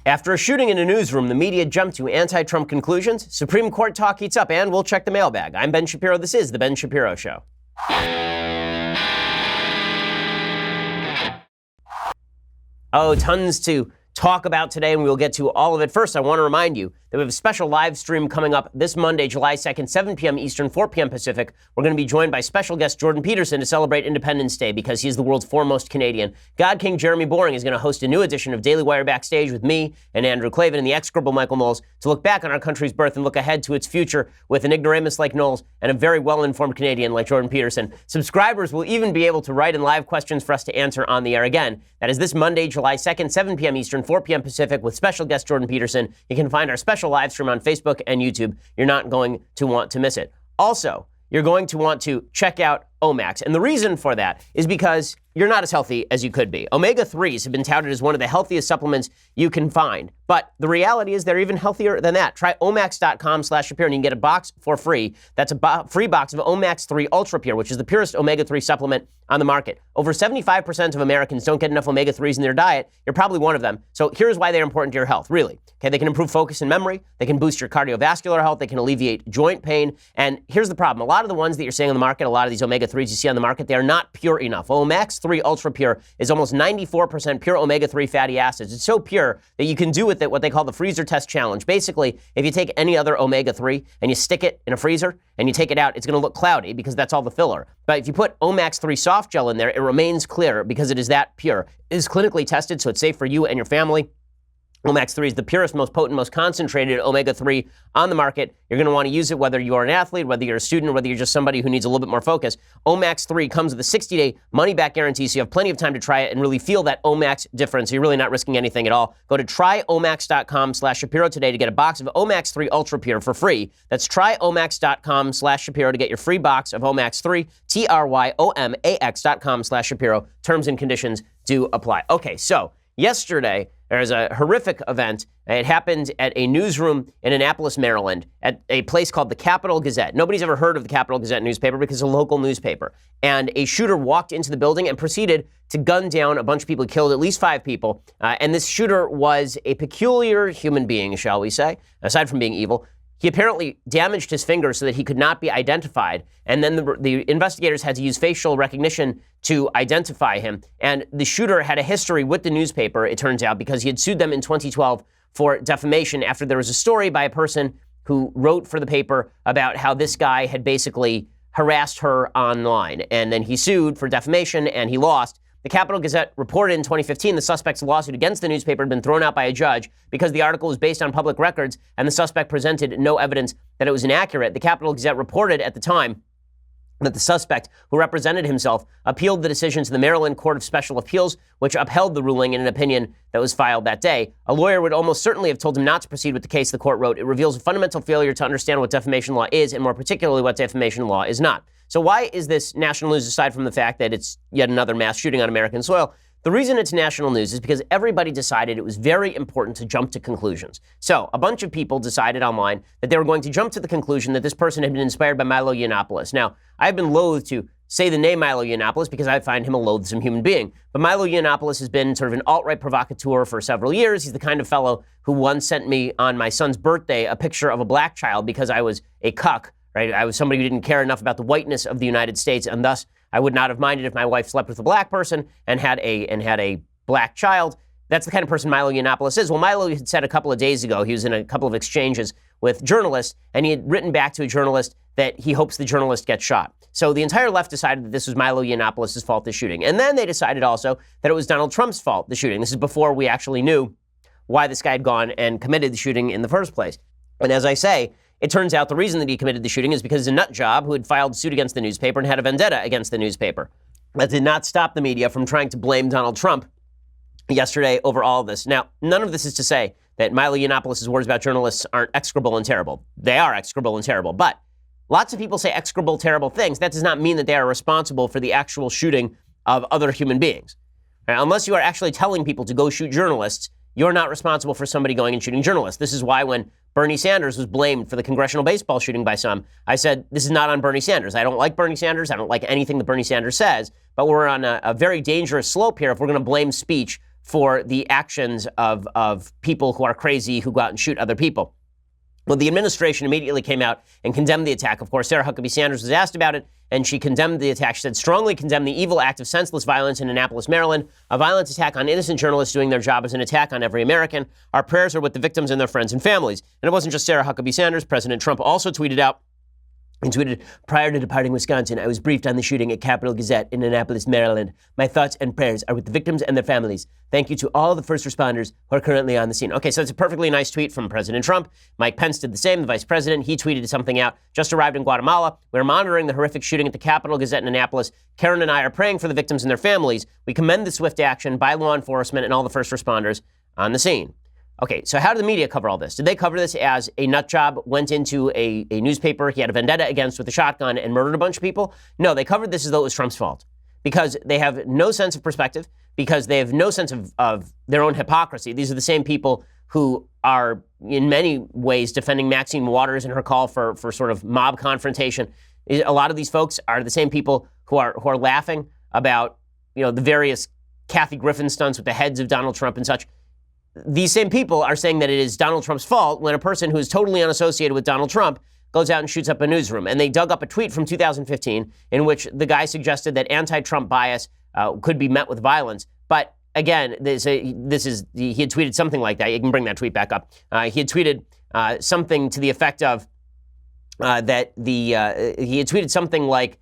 After a shooting in a newsroom, the media jumped to anti-Trump conclusions. Supreme Court talk heats up, and we'll check the mailbag. I'm Ben Shapiro. This is The Ben Shapiro Show. Oh, tons to talk about today, and we'll get to all of it. First, I want to remind you that we have a special live stream coming up this Monday, July 2nd, 7 p.m. Eastern, 4 p.m. Pacific. We're going to be joined by special guest Jordan Peterson to celebrate Independence Day because he's the world's foremost Canadian. God King Jeremy Boring is going to host a new edition of Daily Wire Backstage with me and Andrew Klavan and the execrable Michael Knowles to look back on our country's birth and look ahead to its future with an ignoramus like Knowles and a very well-informed Canadian like Jordan Peterson. Subscribers will even be able to write in live questions for us to answer on the air again. That is this Monday, July 2nd, 7 p.m. Eastern, 4 p.m. Pacific with special guest Jordan Peterson. You can find our special live stream on Facebook and YouTube. You're not going to want to miss it. Also, you're going to want to check out Omax. And the reason for that is because you're not as healthy as you could be. Omega-3s have been touted as one of the healthiest supplements you can find. But the reality is they're even healthier than that. Try omax.com/Shapiro and you can get a box for free. That's a free box of Omax 3 Ultra Pure, which is the purest omega-3 supplement on the market. Over 75% of Americans don't get enough omega-3s in their diet. You're probably one of them. So here's why they're important to your health, really. Okay, they can improve focus and memory. They can boost your cardiovascular health. They can alleviate joint pain. And here's the problem. A lot of the ones that you're seeing on the market, a lot of these omega-3s you see on the market, they are not pure enough. Omax 3 Ultra Pure is almost 94% pure omega-3 fatty acids. It's so pure that you can do with it what they call the freezer test challenge. Basically, if you take any other omega-3 and you stick it in a freezer and you take it out, it's going to look cloudy because that's all the filler. But if you put Omax 3 soft gel in there, it remains clear because it is that pure. It is clinically tested, so it's safe for you and your family. Omax 3 is the purest, most potent, most concentrated omega-3 on the market. You're going to want to use it whether you are an athlete, whether you're a student, or whether you're just somebody who needs a little bit more focus. Omax 3 comes with a 60-day money-back guarantee, so you have plenty of time to try it and really feel that Omax difference. You're really not risking anything at all. Go to tryomax.com/Shapiro today to get a box of Omax 3 Ultra Pure for free. That's tryomax.com/Shapiro to get your free box of Omax 3, tryomax.com/Shapiro. Terms and conditions do apply. Okay, so yesterday, there was a horrific event. It happened at a newsroom in Annapolis, Maryland, at a place called the Capital Gazette. Nobody's ever heard of the Capital Gazette newspaper because it's a local newspaper. And a shooter walked into the building and proceeded to gun down a bunch of people. He killed at least 5 people. And this shooter was a peculiar human being, shall we say, aside from being evil. He apparently damaged his finger so that he could not be identified. And then the investigators had to use facial recognition to identify him. And the shooter had a history with the newspaper, it turns out, because he had sued them in 2012 for defamation after there was a story by a person who wrote for the paper about how this guy had basically harassed her online. And then he sued for defamation and he lost. The Capital Gazette reported in 2015 the suspect's lawsuit against the newspaper had been thrown out by a judge because the article was based on public records and the suspect presented no evidence that it was inaccurate. The Capital Gazette reported at the time that the suspect, who represented himself, appealed the decision to the Maryland Court of Special Appeals, which upheld the ruling in an opinion that was filed that day. A lawyer would almost certainly have told him not to proceed with the case, the court wrote. It reveals a fundamental failure to understand what defamation law is, and more particularly what defamation law is not. So why is this national news, aside from the fact that it's yet another mass shooting on American soil? The reason it's national news is because everybody decided it was very important to jump to conclusions. So a bunch of people decided online that they were going to jump to the conclusion that this person had been inspired by Milo Yiannopoulos. Now, I've been loath to say the name Milo Yiannopoulos because I find him a loathsome human being. But Milo Yiannopoulos has been sort of an alt-right provocateur for several years. He's the kind of fellow who once sent me on my son's birthday a picture of a black child because I was a cuck. Right? I was somebody who didn't care enough about the whiteness of the United States, and thus I would not have minded if my wife slept with a black person and had a black child. That's the kind of person Milo Yiannopoulos is. Well, Milo had said a couple of days ago, he was in a couple of exchanges with journalists, and he had written back to a journalist that he hopes the journalist gets shot. So the entire left decided that this was Milo Yiannopoulos' fault, the shooting. And then they decided also that it was Donald Trump's fault, the shooting. This is before we actually knew why this guy had gone and committed the shooting in the first place. And as I say, it turns out the reason that he committed the shooting is because he's a nut job who had filed suit against the newspaper and had a vendetta against the newspaper. That did not stop the media from trying to blame Donald Trump yesterday over all of this. Now, none of this is to say that Milo Yiannopoulos' words about journalists aren't execrable and terrible. They are execrable and terrible. But lots of people say execrable, terrible things. That does not mean that they are responsible for the actual shooting of other human beings. Right? Unless you are actually telling people to go shoot journalists, you're not responsible for somebody going and shooting journalists. This is why when Bernie Sanders was blamed for the congressional baseball shooting by some, I said, this is not on Bernie Sanders. I don't like Bernie Sanders. I don't like anything that Bernie Sanders says, but we're on a very dangerous slope here if we're going to blame speech for the actions of people who are crazy, who go out and shoot other people. Well, the administration immediately came out and condemned the attack. Of course, Sarah Huckabee Sanders was asked about it, and she condemned the attack. She said, strongly condemned the evil act of senseless violence in Annapolis, Maryland, a violent attack on innocent journalists doing their job as an attack on every American. Our prayers are with the victims and their friends and families. And it wasn't just Sarah Huckabee Sanders. President Trump also tweeted out, and tweeted, prior to departing Wisconsin, I was briefed on the shooting at Capitol Gazette in Annapolis, Maryland. My thoughts and prayers are with the victims and their families. Thank you to all the first responders who are currently on the scene. Okay, so it's a perfectly nice tweet from President Trump. Mike Pence did the same, the vice president. He tweeted something out, just arrived in Guatemala. We're monitoring the horrific shooting at the Capitol Gazette in Annapolis. Karen and I are praying for the victims and their families. We commend the swift action by law enforcement and all the first responders on the scene. Okay, so how did the media cover all this? Did they cover this as a nut job went into a newspaper he had a vendetta against with a shotgun and murdered a bunch of people? No, they covered this as though it was Trump's fault because they have no sense of perspective, because they have no sense of their own hypocrisy. These are the same people who are in many ways defending Maxine Waters in her call for sort of mob confrontation. A lot of these folks are the same people who are laughing about, the various Kathy Griffin stunts with the heads of Donald Trump and such. These same people are saying that it is Donald Trump's fault when a person who is totally unassociated with Donald Trump goes out and shoots up a newsroom. And they dug up a tweet from 2015 in which the guy suggested that anti-Trump bias could be met with violence. But again, he had tweeted something like that. You can bring that tweet back up. He had tweeted something to the effect of he had tweeted something like,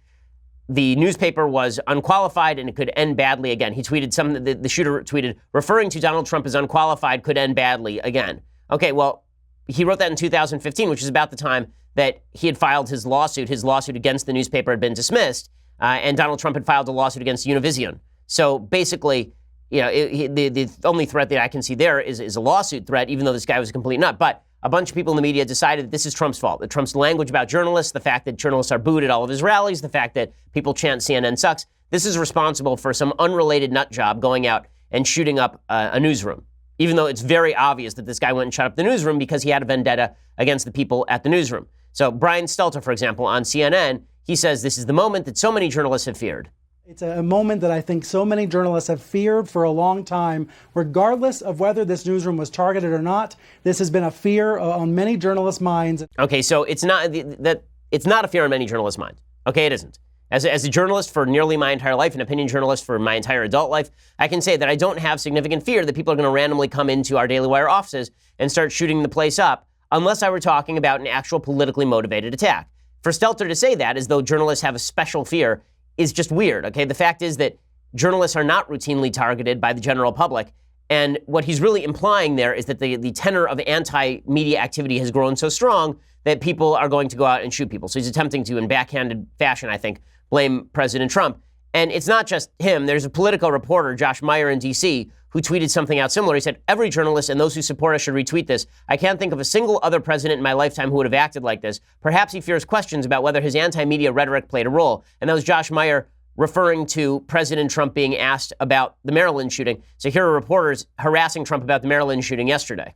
the newspaper was unqualified and it could end badly again. He tweeted something that the shooter tweeted, referring to Donald Trump as unqualified could end badly again. Okay, well, he wrote that in 2015, which is about the time that he had filed his lawsuit. His lawsuit against the newspaper had been dismissed, and Donald Trump had filed a lawsuit against Univision. So basically, the only threat that I can see there is a lawsuit threat, even though this guy was a complete nut. But a bunch of people in the media decided that this is Trump's fault, that Trump's language about journalists, the fact that journalists are booed at all of his rallies, the fact that people chant CNN sucks, this is responsible for some unrelated nut job going out and shooting up a newsroom, even though it's very obvious that this guy went and shot up the newsroom because he had a vendetta against the people at the newsroom. So Brian Stelter, for example, on CNN, he says this is the moment that so many journalists have feared. It's a moment that I think so many journalists have feared for a long time, regardless of whether this newsroom was targeted or not. This has been a fear on many journalists' minds. Okay, so it's not a fear on many journalists' minds. Okay, it isn't. As a journalist for nearly my entire life, an opinion journalist for my entire adult life, I can say that I don't have significant fear that people are going to randomly come into our Daily Wire offices and start shooting the place up, unless I were talking about an actual politically motivated attack. For Stelter to say that as though journalists have a special fear is just weird, okay? The fact is that journalists are not routinely targeted by the general public, and what he's really implying there is that the tenor of anti-media activity has grown so strong that people are going to go out and shoot people. So he's attempting to, in backhanded fashion, I think, blame President Trump. And it's not just him. There's a Politico reporter, Josh Meyer in D.C., who tweeted something out similar. He said, every journalist and those who support us should retweet this. I can't think of a single other president in my lifetime who would have acted like this. Perhaps he fears questions about whether his anti-media rhetoric played a role. And that was Josh Meyer referring to President Trump being asked about the Maryland shooting. So here are reporters harassing Trump about the Maryland shooting yesterday.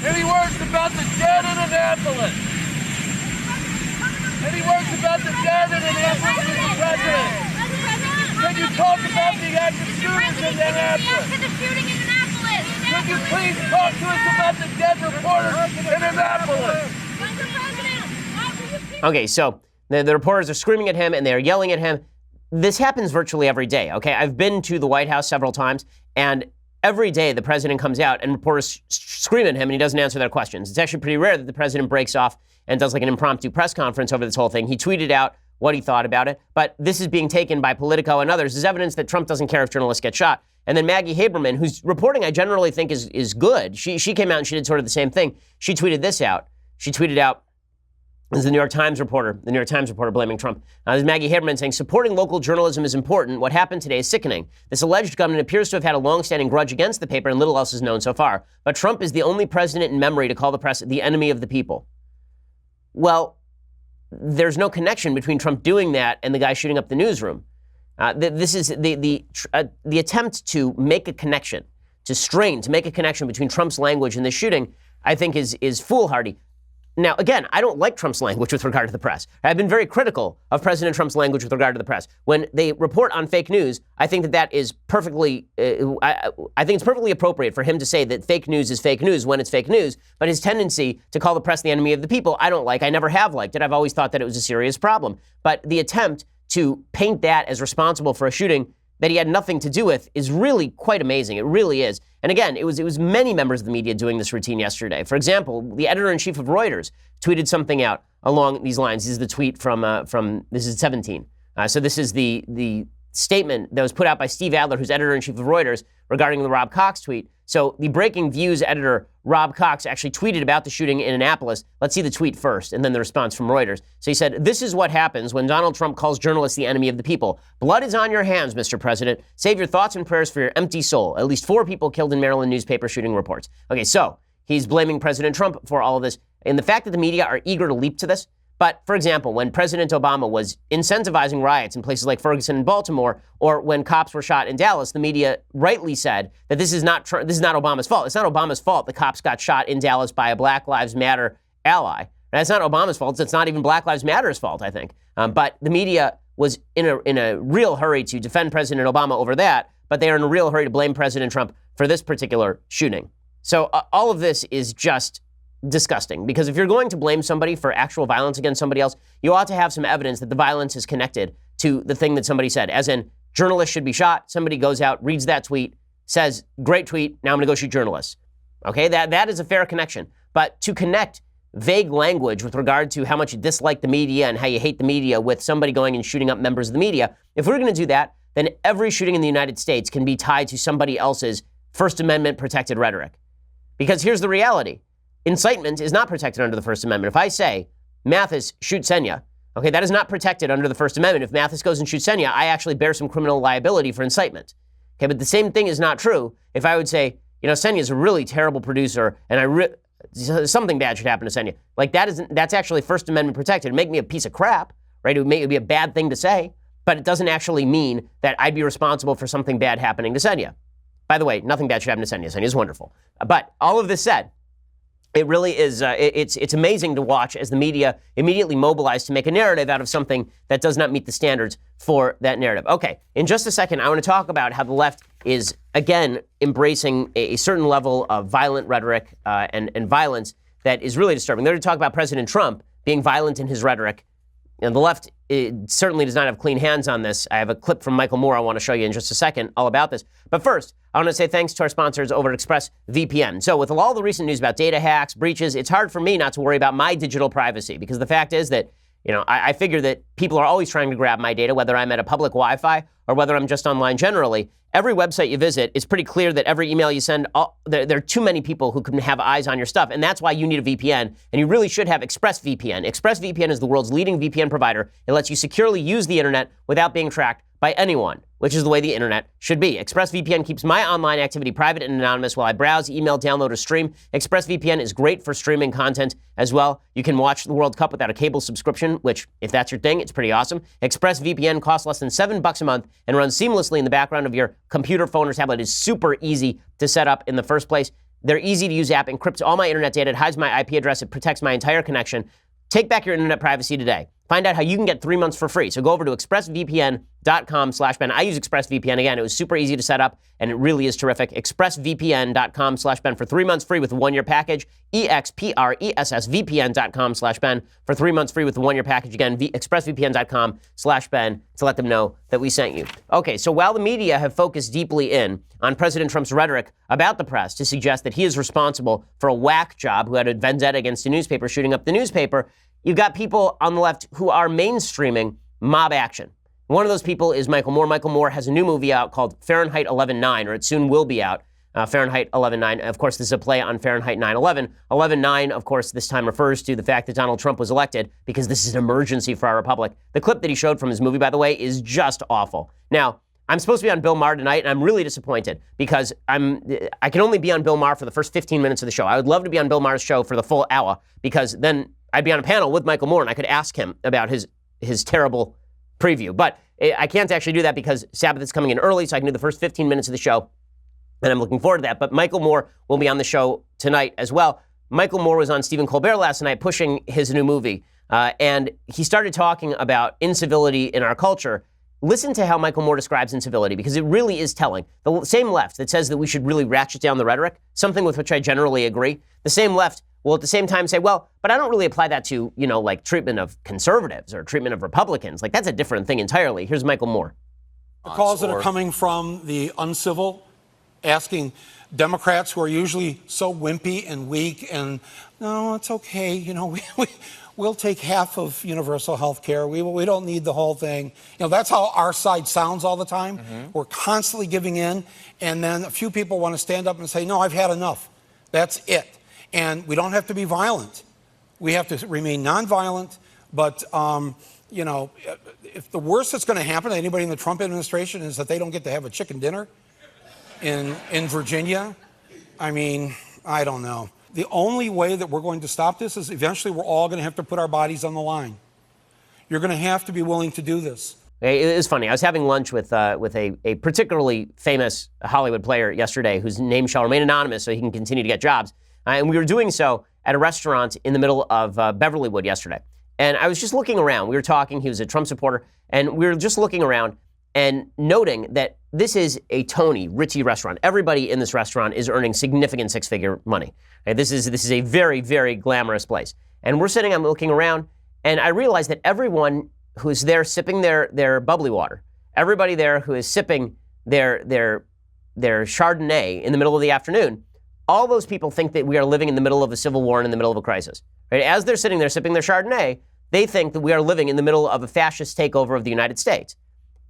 Any words about the dead in Annapolis? Any words about the dead in Annapolis, Mr. President? Can you talk about the active shooters in Annapolis? Could you please talk to us about the dead reporters in Annapolis? Okay, so the reporters are screaming at him and they're yelling at him. This happens virtually every day, okay? I've been to the White House several times, and every day the president comes out and reporters scream at him and he doesn't answer their questions. It's actually pretty rare that the president breaks off and does like an impromptu press conference over this whole thing. He tweeted out what he thought about it, but this is being taken by Politico and others as evidence that Trump doesn't care if journalists get shot. And then Maggie Haberman, whose reporting I generally think is good, she came out and she did sort of the same thing. She tweeted this out. She tweeted out, this is the New York Times reporter blaming Trump. This is Maggie Haberman saying, supporting local journalism is important. What happened today is sickening. This alleged gunman appears to have had a long-standing grudge against the paper and little else is known so far. But Trump is the only president in memory to call the press the enemy of the people. Well, there's no connection between Trump doing that and the guy shooting up the newsroom. This is the attempt to make a connection, to make a connection between Trump's language and the shooting, I think is foolhardy. Now, again, I don't like Trump's language with regard to the press. I've been very critical of President Trump's language with regard to the press. When they report on fake news, I think that is perfectly, I think it's perfectly appropriate for him to say that fake news is fake news when it's fake news. But his tendency to call the press the enemy of the people, I don't like. I never have liked it. I've always thought that it was a serious problem. But the attempt to paint that as responsible for a shooting that he had nothing to do with is really quite amazing. It really is. And again, it was many members of the media doing this routine yesterday. For example, the editor-in-chief of Reuters tweeted something out along these lines. This is the tweet from this is 17. So this is the statement that was put out by Steve Adler, who's editor-in-chief of Reuters, regarding the Rob Cox tweet. So the Breaking Views editor, Rob Cox, actually tweeted about the shooting in Annapolis. Let's see the tweet first, and then the response from Reuters. So he said, "This is what happens when Donald Trump calls journalists the enemy of the people. Blood is on your hands, Mr. President. Save your thoughts and prayers for your empty soul. At least 4 people killed in Maryland newspaper shooting reports." Okay, so he's blaming President Trump for all of this. And the fact that the media are eager to leap to this. But, for example, when President Obama was incentivizing riots in places like Ferguson and Baltimore, or when cops were shot in Dallas, the media rightly said that this is not Obama's fault. It's not Obama's fault the cops got shot in Dallas by a Black Lives Matter ally. That's not Obama's fault. It's not even Black Lives Matter's fault, I think. But the media was in a real hurry to defend President Obama over that, but they are in a real hurry to blame President Trump for this particular shooting. So all of this is just disgusting, because if you're going to blame somebody for actual violence against somebody else, you ought to have some evidence that the violence is connected to the thing that somebody said. As in, journalists should be shot. Somebody goes out, reads that tweet, says, "Great tweet, now I'm going to go shoot journalists." Okay, that is a fair connection. But to connect vague language with regard to how much you dislike the media and how you hate the media with somebody going and shooting up members of the media, if we're going to do that, then every shooting in the United States can be tied to somebody else's First Amendment protected rhetoric. Because here's the reality. Incitement is not protected under the First Amendment. If I say, Mathis, shoot Senya, okay, that is not protected under the First Amendment. If Mathis goes and shoots Senya, I actually bear some criminal liability for incitement. Okay, but the same thing is not true if I would say, Senya is a really terrible producer and something bad should happen to Senya. Like that's actually First Amendment protected. It'd make me a piece of crap, right? It would be a bad thing to say, but it doesn't actually mean that I'd be responsible for something bad happening to Senya. By the way, nothing bad should happen to Senya. Senya is wonderful. But all of this said, it really is, it's amazing to watch as the media immediately mobilize to make a narrative out of something that does not meet the standards for that narrative. Okay, in just a second, I want to talk about how the left is, again, embracing a certain level of violent rhetoric and violence that is really disturbing. They're going to talk about President Trump being violent in his rhetoric. And the left certainly does not have clean hands on this. I have a clip from Michael Moore I want to show you in just a second all about this. But first, I want to say thanks to our sponsors over at ExpressVPN. So with all the recent news about data hacks, breaches, it's hard for me not to worry about my digital privacy, because the fact is that, I figure that people are always trying to grab my data, whether I'm at a public Wi-Fi or whether I'm just online generally. Every website you visit, it's pretty clear that every email you send, there are too many people who can have eyes on your stuff. And that's why you need a VPN. And you really should have ExpressVPN. ExpressVPN is the world's leading VPN provider. It lets you securely use the internet without being tracked by anyone, which is the way the internet should be. ExpressVPN keeps my online activity private and anonymous while I browse, email, download, or stream. ExpressVPN is great for streaming content as well. You can watch the World Cup without a cable subscription, which, if that's your thing, it's pretty awesome. ExpressVPN costs less than $7 a month and runs seamlessly in the background of your computer, phone, or tablet. It's super easy to set up in the first place. Their easy-to-use app encrypts all my internet data. It hides my IP address. It protects my entire connection. Take back your internet privacy today. Find out how you can get 3 months for free. So go over to expressvpn.com/Ben. I use ExpressVPN. Again, it was super easy to set up, and it really is terrific. expressvpn.com/Ben for 3 months free with a 1-year package. expressvpn.com/Ben for 3 months free with a 1-year package. Again, expressvpn.com/Ben to let them know that we sent you. Okay, so while the media have focused deeply in on President Trump's rhetoric about the press to suggest that he is responsible for a whack job who had a vendetta against a newspaper shooting up the newspaper, you've got people on the left who are mainstreaming mob action. One of those people is Michael Moore. Michael Moore has a new movie out called Fahrenheit 11/9, or it soon will be out. Fahrenheit 11/9. Of course, this is a play on Fahrenheit 9/11. 11/9, of course, this time refers to the fact that Donald Trump was elected because this is an emergency for our republic. The clip that he showed from his movie, by the way, is just awful. Now, I'm supposed to be on Bill Maher tonight, and I'm really disappointed because I can only be on Bill Maher for the first 15 minutes of the show. I would love to be on Bill Maher's show for the full hour, because then I'd be on a panel with Michael Moore, and I could ask him about his terrible preview. But I can't actually do that because Sabbath is coming in early, so I can do the first 15 minutes of the show, and I'm looking forward to that. But Michael Moore will be on the show tonight as well. Michael Moore was on Stephen Colbert last night pushing his new movie, and he started talking about incivility in our culture. Listen to how Michael Moore describes incivility, because it really is telling. The same left that says that we should really ratchet down the rhetoric, something with which I generally agree, the same left will at the same time say, well, but I don't really apply that to, like treatment of conservatives or treatment of Republicans. Like, that's a different thing entirely. Here's Michael Moore. The calls that are coming from the uncivil, asking Democrats who are usually so wimpy and weak and, no, it's okay, we'll take half of universal health care. We don't need the whole thing. That's how our side sounds all the time. Mm-hmm. We're constantly giving in, and then a few people want to stand up and say, no, I've had enough. That's it. And we don't have to be violent. We have to remain nonviolent, but, if the worst that's going to happen to anybody in the Trump administration is that they don't get to have a chicken dinner in Virginia, I mean, I don't know. The only way that we're going to stop this is eventually we're all going to have to put our bodies on the line. You're going to have to be willing to do this. It was funny. I was having lunch with a particularly famous Hollywood player yesterday whose name shall remain anonymous so he can continue to get jobs. And we were doing so at a restaurant in the middle of Beverlywood yesterday. And I was just looking around. We were talking. He was a Trump supporter. And we were just looking around and noting that this is a Tony, ritzy restaurant. Everybody in this restaurant is earning significant six-figure money. Okay, this is a very, very glamorous place. And we're sitting, I'm looking around, and I realized that everyone who's there sipping their bubbly water, everybody there who is sipping their Chardonnay in the middle of the afternoon, all those people think that we are living in the middle of a civil war and in the middle of a crisis. Right? As they're sitting there sipping their Chardonnay, they think that we are living in the middle of a fascist takeover of the United States.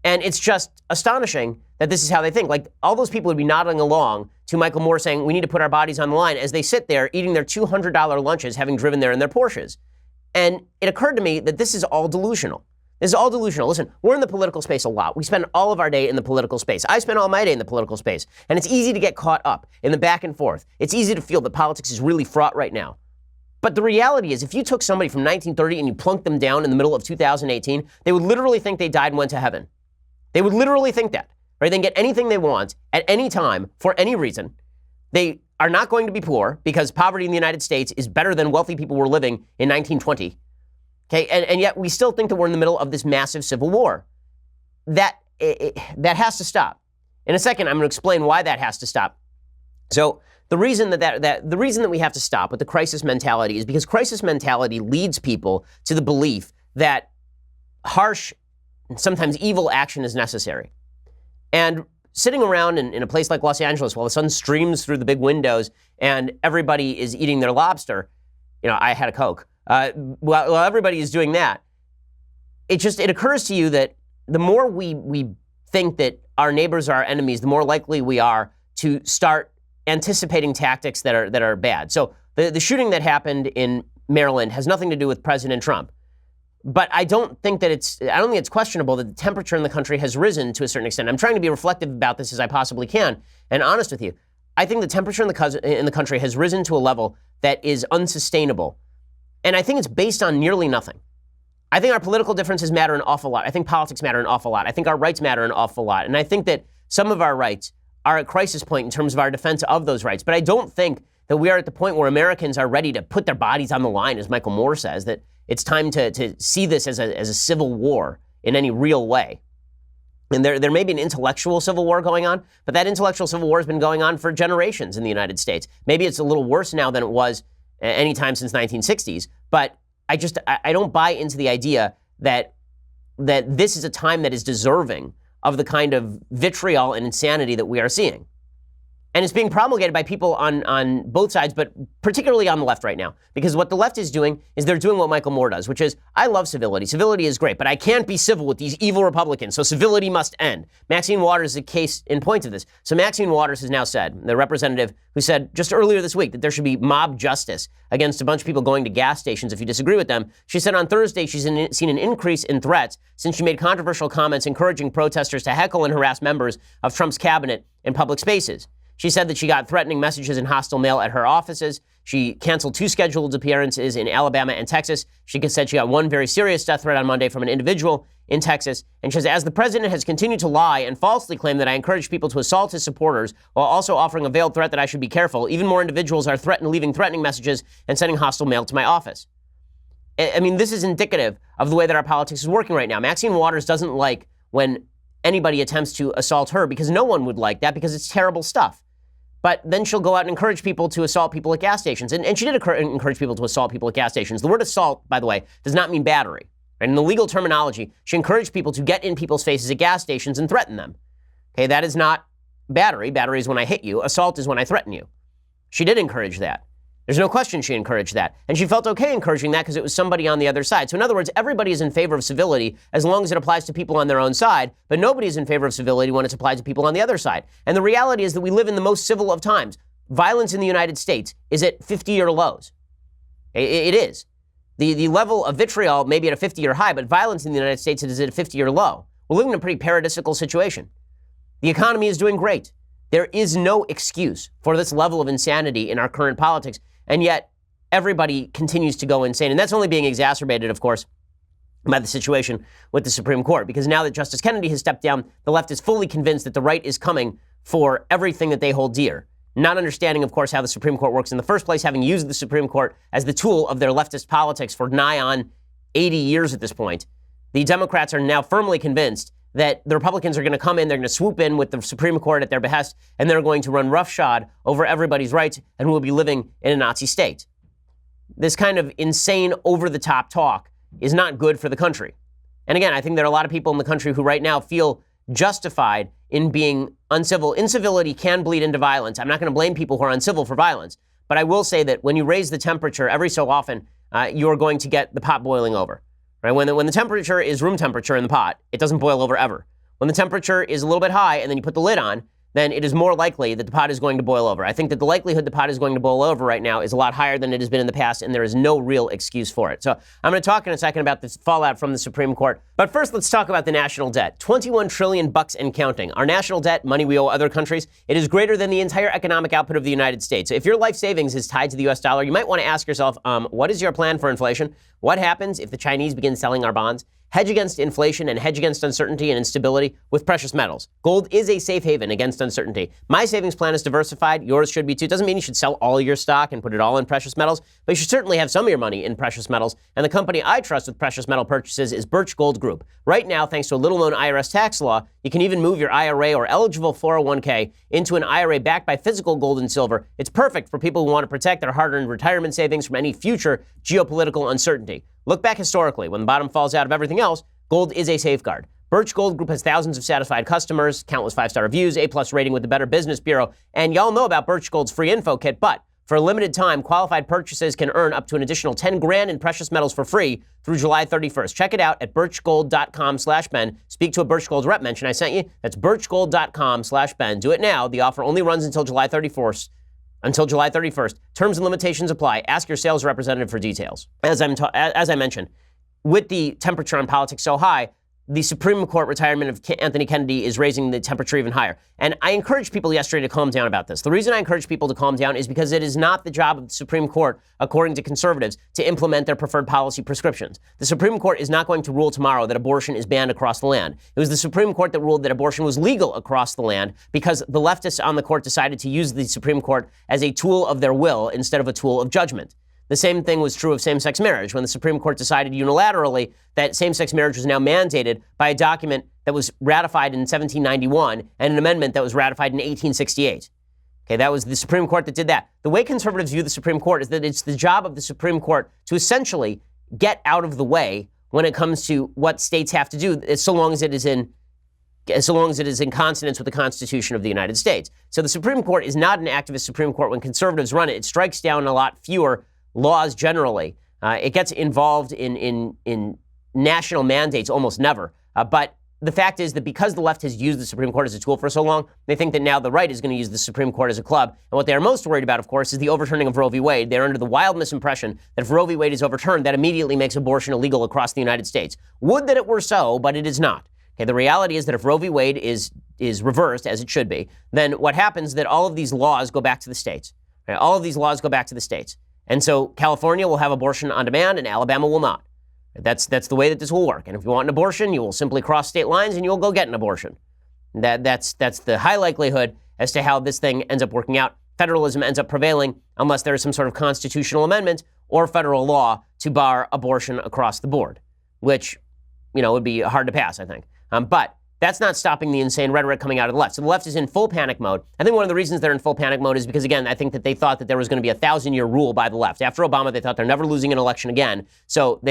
And it's just astonishing that this is how they think. Like, all those people would be nodding along to Michael Moore saying, we need to put our bodies on the line, as they sit there eating their $200 lunches, having driven there in their Porsches. And it occurred to me that this is all delusional. This is all delusional. Listen, we're in the political space a lot. We spend all of our day in the political space. I spend all my day in the political space. And it's easy to get caught up in the back and forth. It's easy to feel that politics is really fraught right now. But the reality is, if you took somebody from 1930 and you plunked them down in the middle of 2018, they would literally think they died and went to heaven. They would literally think that, right? They can get anything they want at any time for any reason. They are not going to be poor because poverty in the United States is better than wealthy people were living in 1920. Okay, and yet we still think that we're in the middle of this massive civil war. That has to stop. In a second, I'm going to explain why that has to stop. So the reason the reason that we have to stop with the crisis mentality is because crisis mentality leads people to the belief that harsh and sometimes evil action is necessary. And sitting around in a place like Los Angeles while the sun streams through the big windows and everybody is eating their lobster, I had a Coke. While everybody is doing that, it occurs to you that the more we think that our neighbors are our enemies, the more likely we are to start anticipating tactics that are bad. So the shooting that happened in Maryland has nothing to do with President Trump. But I don't think it's questionable that the temperature in the country has risen to a certain extent. I'm trying to be reflective about this as I possibly can and honest with you. I think the temperature in the country has risen to a level that is unsustainable. And I think it's based on nearly nothing. I think our political differences matter an awful lot. I think politics matter an awful lot. I think our rights matter an awful lot. And I think that some of our rights are at crisis point in terms of our defense of those rights. But I don't think that we are at the point where Americans are ready to put their bodies on the line, as Michael Moore says, that it's time to see this as a civil war in any real way. And there may be an intellectual civil war going on, but that intellectual civil war has been going on for generations in the United States. Maybe it's a little worse now than it was any time since 1960s, but I don't buy into the idea that this is a time that is deserving of the kind of vitriol and insanity that we are seeing. And it's being promulgated by people on both sides, but particularly on the left right now. Because what the left is doing is they're doing what Michael Moore does, which is, I love civility. Civility is great, but I can't be civil with these evil Republicans, so civility must end. Maxine Waters is a case in point of this. So Maxine Waters has now said, the representative who said just earlier this week that there should be mob justice against a bunch of people going to gas stations if you disagree with them. She said on Thursday she's seen an increase in threats since she made controversial comments encouraging protesters to heckle and harass members of Trump's cabinet in public spaces. She said that she got threatening messages and hostile mail at her offices. She canceled 2 scheduled appearances in Alabama and Texas. She said she got 1 very serious death threat on Monday from an individual in Texas. And she says, as the president has continued to lie and falsely claim that I encourage people to assault his supporters while also offering a veiled threat that I should be careful, even more individuals are leaving threatening messages and sending hostile mail to my office. I mean, this is indicative of the way that our politics is working right now. Maxine Waters doesn't like when anybody attempts to assault her because no one would like that because it's terrible stuff. But then she'll go out and encourage people to assault people at gas stations. And she did encourage people to assault people at gas stations. The word assault, by the way, does not mean battery. Right? In the legal terminology, she encouraged people to get in people's faces at gas stations and threaten them. Okay, that is not battery. Battery is when I hit you. Assault is when I threaten you. She did encourage that. There's no question she encouraged that. And she felt okay encouraging that because it was somebody on the other side. So in other words, everybody is in favor of civility as long as it applies to people on their own side, but nobody is in favor of civility when it's applied to people on the other side. And the reality is that we live in the most civil of times. Violence in the United States is at 50-year lows. It is. The level of vitriol may be at a 50-year high, but violence in the United States is at a 50-year low. We're living in a pretty paradisical situation. The economy is doing great. There is no excuse for this level of insanity in our current politics. And yet, everybody continues to go insane. And that's only being exacerbated, of course, by the situation with the Supreme Court. Because now that Justice Kennedy has stepped down, the left is fully convinced that the right is coming for everything that they hold dear. Not understanding, of course, how the Supreme Court works in the first place, having used the Supreme Court as the tool of their leftist politics for nigh on 80 years at this point. The Democrats are now firmly convinced that the Republicans are going to come in, they're going to swoop in with the Supreme Court at their behest, and they're going to run roughshod over everybody's rights, and we'll be living in a Nazi state. This kind of insane, over-the-top talk is not good for the country. And again, I think there are a lot of people in the country who right now feel justified in being uncivil. Incivility can bleed into violence. I'm not going to blame people who are uncivil for violence, but I will say that when you raise the temperature every so often, you're going to get the pot boiling over. Right? When the temperature is room temperature in the pot, it doesn't boil over ever. When the temperature is a little bit high and then you put the lid on, then it is more likely that the pot is going to boil over. I think that the likelihood the pot is going to boil over right now is a lot higher than it has been in the past, and there is no real excuse for it. So I'm going to talk in a second about this fallout from the Supreme Court. But first, let's talk about the national debt. $21 trillion and counting. Our national debt, money we owe other countries, it is greater than the entire economic output of the United States. So if your life savings is tied to the U.S. dollar, you might want to ask yourself, what is your plan for inflation? What happens if the Chinese begin selling our bonds? Hedge against inflation and hedge against uncertainty and instability with precious metals. Gold is a safe haven against uncertainty. My savings plan is diversified. Yours should be too. It doesn't mean you should sell all your stock and put it all in precious metals, but you should certainly have some of your money in precious metals. And the company I trust with precious metal purchases is Birch Gold Group. Right now, thanks to a little-known IRS tax law, you can even move your IRA or eligible 401k into an IRA backed by physical gold and silver. It's perfect for people who want to protect their hard-earned retirement savings from any future geopolitical uncertainty. Look back historically. When the bottom falls out of everything else, gold is a safeguard. Birch Gold Group has thousands of satisfied customers, countless 5-star reviews, A+ rating with the Better Business Bureau, and y'all know about Birch Gold's free info kit, but for a limited time, qualified purchases can earn up to an additional $10,000 in precious metals for free through July 31st. Check it out at birchgold.com/Ben. Speak to a Birch Gold rep, mention I sent you. That's birchgold.com/Ben. Do it now. The offer only runs until July 31st. Terms and limitations apply. Ask your sales representative for details. As I mentioned, with the temperature on politics so high, the Supreme Court retirement of Anthony Kennedy is raising the temperature even higher. And I encouraged people yesterday to calm down about this. The reason I encourage people to calm down is because it is not the job of the Supreme Court, according to conservatives, to implement their preferred policy prescriptions. The Supreme Court is not going to rule tomorrow that abortion is banned across the land. It was the Supreme Court that ruled that abortion was legal across the land because the leftists on the court decided to use the Supreme Court as a tool of their will instead of a tool of judgment. The same thing was true of same-sex marriage when the Supreme Court decided unilaterally that same-sex marriage was now mandated by a document that was ratified in 1791 and an amendment that was ratified in 1868. Okay, that was the Supreme Court that did that. The way conservatives view the Supreme Court is that it's the job of the Supreme Court to essentially get out of the way when it comes to what states have to do, so long as it is in consonance with the Constitution of the United States. So the Supreme Court is not an activist Supreme Court. When conservatives run it, it strikes down a lot fewer laws generally. It gets involved in national mandates almost never. But the fact is that because the left has used the Supreme Court as a tool for so long, they think that now the right is going to use the Supreme Court as a club. And what they are most worried about, of course, is the overturning of Roe v. Wade. They're under the wild misimpression that if Roe v. Wade is overturned, that immediately makes abortion illegal across the United States. Would that it were so, but it is not. Okay, the reality is that if Roe v. Wade is reversed, as it should be, then what happens is that all of these laws go back to the states. Right? All of these laws go back to the states. And so California will have abortion on demand and Alabama will not. That's the way that this will work. And if you want an abortion, you will simply cross state lines and you'll go get an abortion. That's the high likelihood as to how this thing ends up working out. Federalism ends up prevailing unless there is some sort of constitutional amendment or federal law to bar abortion across the board, which, would be hard to pass, I think. But that's not stopping the insane rhetoric coming out of the left. So the left is in full panic mode. I think one of the reasons they're in full panic mode is because, again, I think that they thought that there was going to be a 1,000-year rule by the left. After Obama, they thought they're never losing an election again. So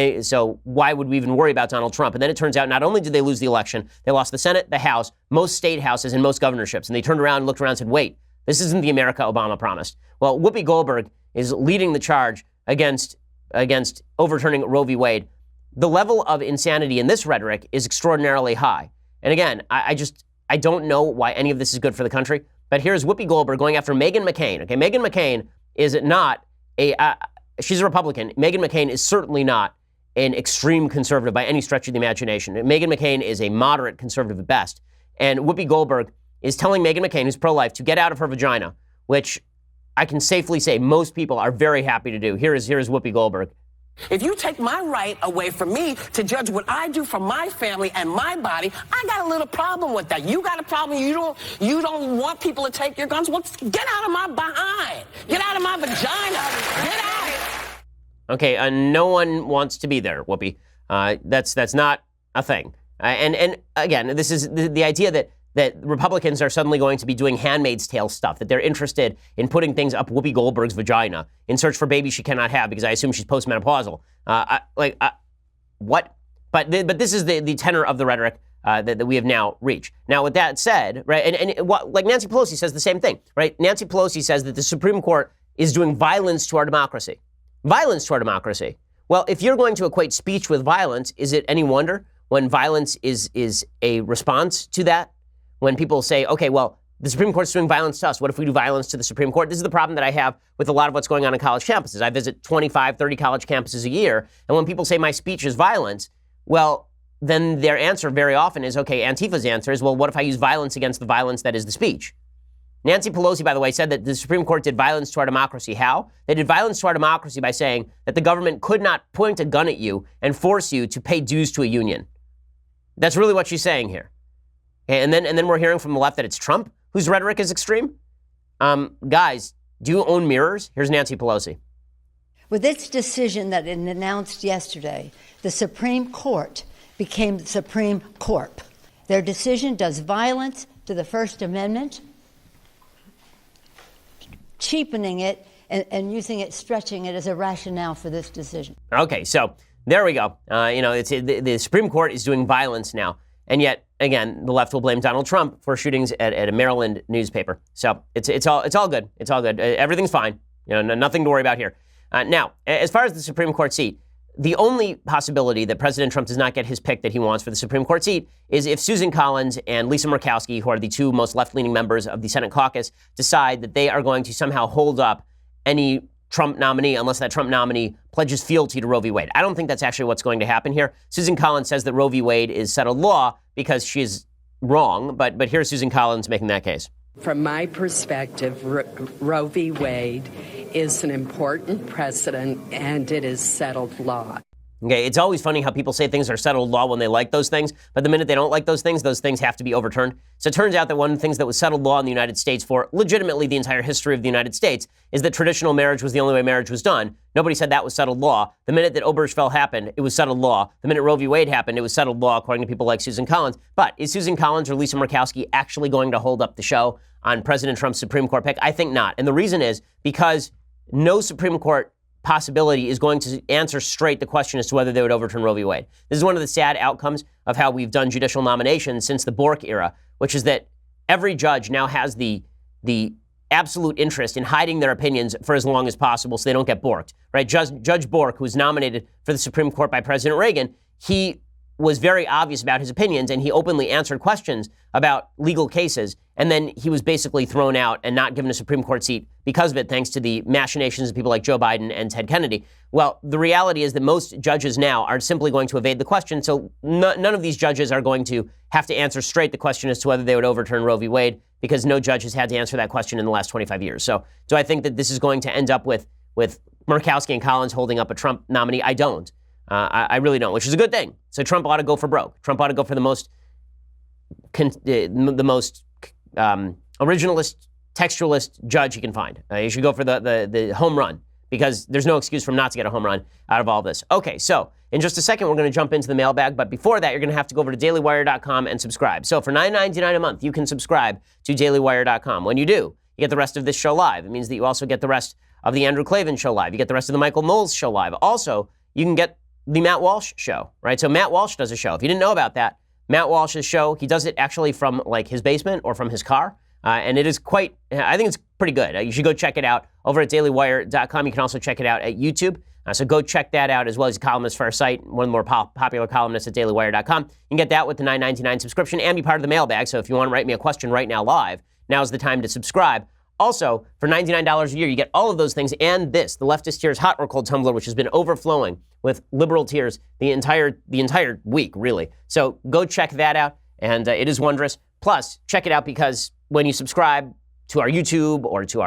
why would we even worry about Donald Trump? And then it turns out not only did they lose the election, they lost the Senate, the House, most state houses, and most governorships. And they turned around and looked around and said, wait, this isn't the America Obama promised. Well, Whoopi Goldberg is leading the charge against overturning Roe v. Wade. The level of insanity in this rhetoric is extraordinarily high. And again, I don't know why any of this is good for the country, but here's Whoopi Goldberg going after Meghan McCain. Okay, Meghan McCain is not she's a Republican. Meghan McCain is certainly not an extreme conservative by any stretch of the imagination. Meghan McCain is a moderate conservative at best. And Whoopi Goldberg is telling Meghan McCain, who's pro-life, to get out of her vagina, which I can safely say most people are very happy to do. Here is Whoopi Goldberg. If you take my right away from me to judge what I do for my family and my body, I got a little problem with that. You got a problem. You don't want people to take your guns. Well, get out of my behind. Get out of my vagina. Get out. Okay, no one wants to be there, Whoopi. That's not a thing. And again, this is the idea that Republicans are suddenly going to be doing Handmaid's Tale stuff, that they're interested in putting things up Whoopi Goldberg's vagina in search for babies she cannot have because I assume she's postmenopausal. What? But this is the tenor of the rhetoric that we have now reached. Now, with that said, right, and like Nancy Pelosi says the same thing, right? Nancy Pelosi says that the Supreme Court is doing violence to our democracy. Violence to our democracy. Well, if you're going to equate speech with violence, is it any wonder when violence is a response to that? When people say, okay, well, the Supreme Court's doing violence to us. What if we do violence to the Supreme Court? This is the problem that I have with a lot of what's going on college campuses. I visit 25, 30 college campuses a year. And when people say my speech is violence, well, then their answer very often is, okay, Antifa's answer is, well, what if I use violence against the violence that is the speech? Nancy Pelosi, by the way, said that the Supreme Court did violence to our democracy. How? They did violence to our democracy by saying that the government could not point a gun at you and force you to pay dues to a union. That's really what she's saying here. And then we're hearing from the left that it's Trump whose rhetoric is extreme. Guys, do you own mirrors? Here's Nancy Pelosi. With its decision that it announced yesterday, the Supreme Court became the Supreme Corp. Their decision does violence to the First Amendment, cheapening it and using it, stretching it as a rationale for this decision. Okay, so there we go. The Supreme Court is doing violence now. And yet, again, the left will blame Donald Trump for shootings at a Maryland newspaper. So it's all good. It's all good. Everything's fine. Nothing to worry about here. Now, as far as the Supreme Court seat, the only possibility that President Trump does not get his pick that he wants for the Supreme Court seat is if Susan Collins and Lisa Murkowski, who are the two most left-leaning members of the Senate caucus, decide that they are going to somehow hold up any Trump nominee unless that Trump nominee pledges fealty to Roe v. Wade. I don't think that's actually what's going to happen here. Susan Collins says that Roe v. Wade is settled law because she's wrong, but here's Susan Collins making that case. From my perspective, Roe v. Wade is an important precedent and it is settled law. Okay, it's always funny how people say things are settled law when they like those things, but the minute they don't like those things have to be overturned. So it turns out that one of the things that was settled law in the United States for legitimately the entire history of the United States is that traditional marriage was the only way marriage was done. Nobody said that was settled law. The minute that Obergefell happened, it was settled law. The minute Roe v. Wade happened, it was settled law, according to people like Susan Collins. But is Susan Collins or Lisa Murkowski actually going to hold up the show on President Trump's Supreme Court pick? I think not. And the reason is because no Supreme Court possibility is going to answer straight the question as to whether they would overturn Roe v. Wade. This is one of the sad outcomes of how we've done judicial nominations since the Bork era, which is that every judge now has the absolute interest in hiding their opinions for as long as possible so they don't get borked, right? Judge Bork, who was nominated for the Supreme Court by President Reagan, he was very obvious about his opinions and he openly answered questions about legal cases and then he was basically thrown out and not given a Supreme Court seat because of it, thanks to the machinations of people like Joe Biden and Ted Kennedy. Well, the reality is that most judges now are simply going to evade the question, so none of these judges are going to have to answer straight the question as to whether they would overturn Roe v. Wade, because no judge has had to answer that question in the last 25 years. So do I think that this is going to end up with Murkowski and Collins holding up a Trump nominee? I don't. I really don't, which is a good thing. So Trump ought to go for broke. Trump ought to go for the most originalist, textualist judge he can find. You should go for the home run, because there's no excuse for him not to get a home run out of all this. Okay, so in just a second, we're going to jump into the mailbag. But before that, you're going to have to go over to dailywire.com and subscribe. So for $9.99 a month, you can subscribe to dailywire.com. When you do, you get the rest of this show live. It means that you also get the rest of the Andrew Klavan show live. You get the rest of the Michael Knowles show live. Also, you can get the Matt Walsh show, right? So Matt Walsh does a show. If you didn't know about that, Matt Walsh's show, he does it actually from like his basement or from his car. And it is quite, I think it's pretty good. You should go check it out over at dailywire.com. You can also check it out at YouTube. So go check that out, as well as a columnist for our site, one of the more popular columnists at dailywire.com. You can get that with the $9.99 subscription and be part of the mailbag. So if you want to write me a question right now live, now's the time to subscribe. Also, for $99 a year, you get all of those things and this, the Leftist Tears Hot or Cold Tumbler, which has been overflowing with liberal tears the entire week, really. So go check that out, and it is wondrous. Plus, check it out because when you subscribe to our YouTube or to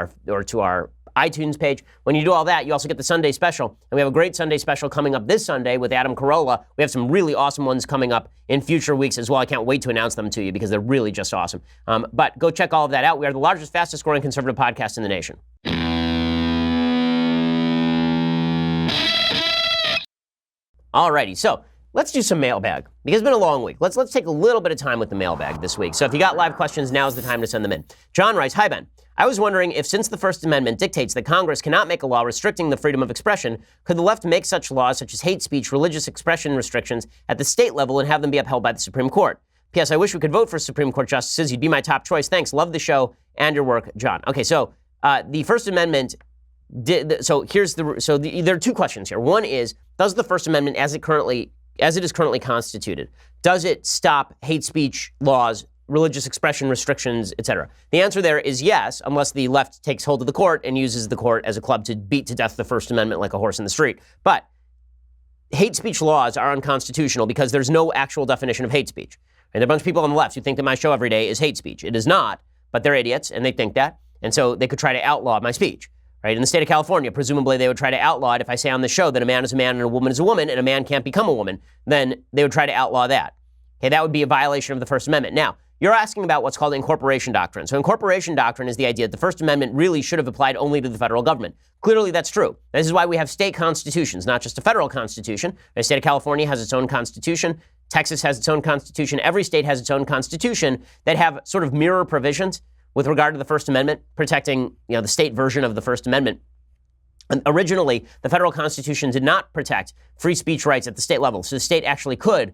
our iTunes page, when you do all that, you also get the Sunday special. And we have a great Sunday special coming up this Sunday with Adam Carolla. We have some really awesome ones coming up in future weeks as well. I can't wait to announce them to you because they're really just awesome. But go check all of that out. We are the largest, fastest growing conservative podcast in the nation. Alrighty, so let's do some mailbag, because it's been a long week. Let's take a little bit of time with the mailbag this week. So if you got live questions, now's the time to send them in. John writes, "Hi, Ben. I was wondering if, since the First Amendment dictates that Congress cannot make a law restricting the freedom of expression, could the left make such laws such as hate speech, religious expression restrictions at the state level and have them be upheld by the Supreme Court? P.S. I wish we could vote for Supreme Court justices. You'd be my top choice. Thanks. Love the show and your work, John." Okay, so the First Amendment there are two questions here. One is, does the First Amendment, as it is currently constituted, does it stop hate speech laws, religious expression restrictions, etc.? The answer there is yes, unless the left takes hold of the court and uses the court as a club to beat to death the First Amendment like a horse in the street. But hate speech laws are unconstitutional because there's no actual definition of hate speech. And there are a bunch of people on the left who think that my show every day is hate speech. It is not, but they're idiots and they think that. And so they could try to outlaw my speech. Right? In the state of California, presumably they would try to outlaw it if I say on the show that a man is a man and a woman is a woman and a man can't become a woman. Then they would try to outlaw that. Okay, that would be a violation of the First Amendment. Now, you're asking about what's called incorporation doctrine. So incorporation doctrine is the idea that the First Amendment really should have applied only to the federal government. Clearly, that's true. This is why we have state constitutions, not just a federal constitution. The state of California has its own constitution. Texas has its own constitution. Every state has its own constitution that have sort of mirror provisions with regard to the First Amendment, protecting, the state version of the First Amendment. And originally, the federal Constitution did not protect free speech rights at the state level. So the state actually could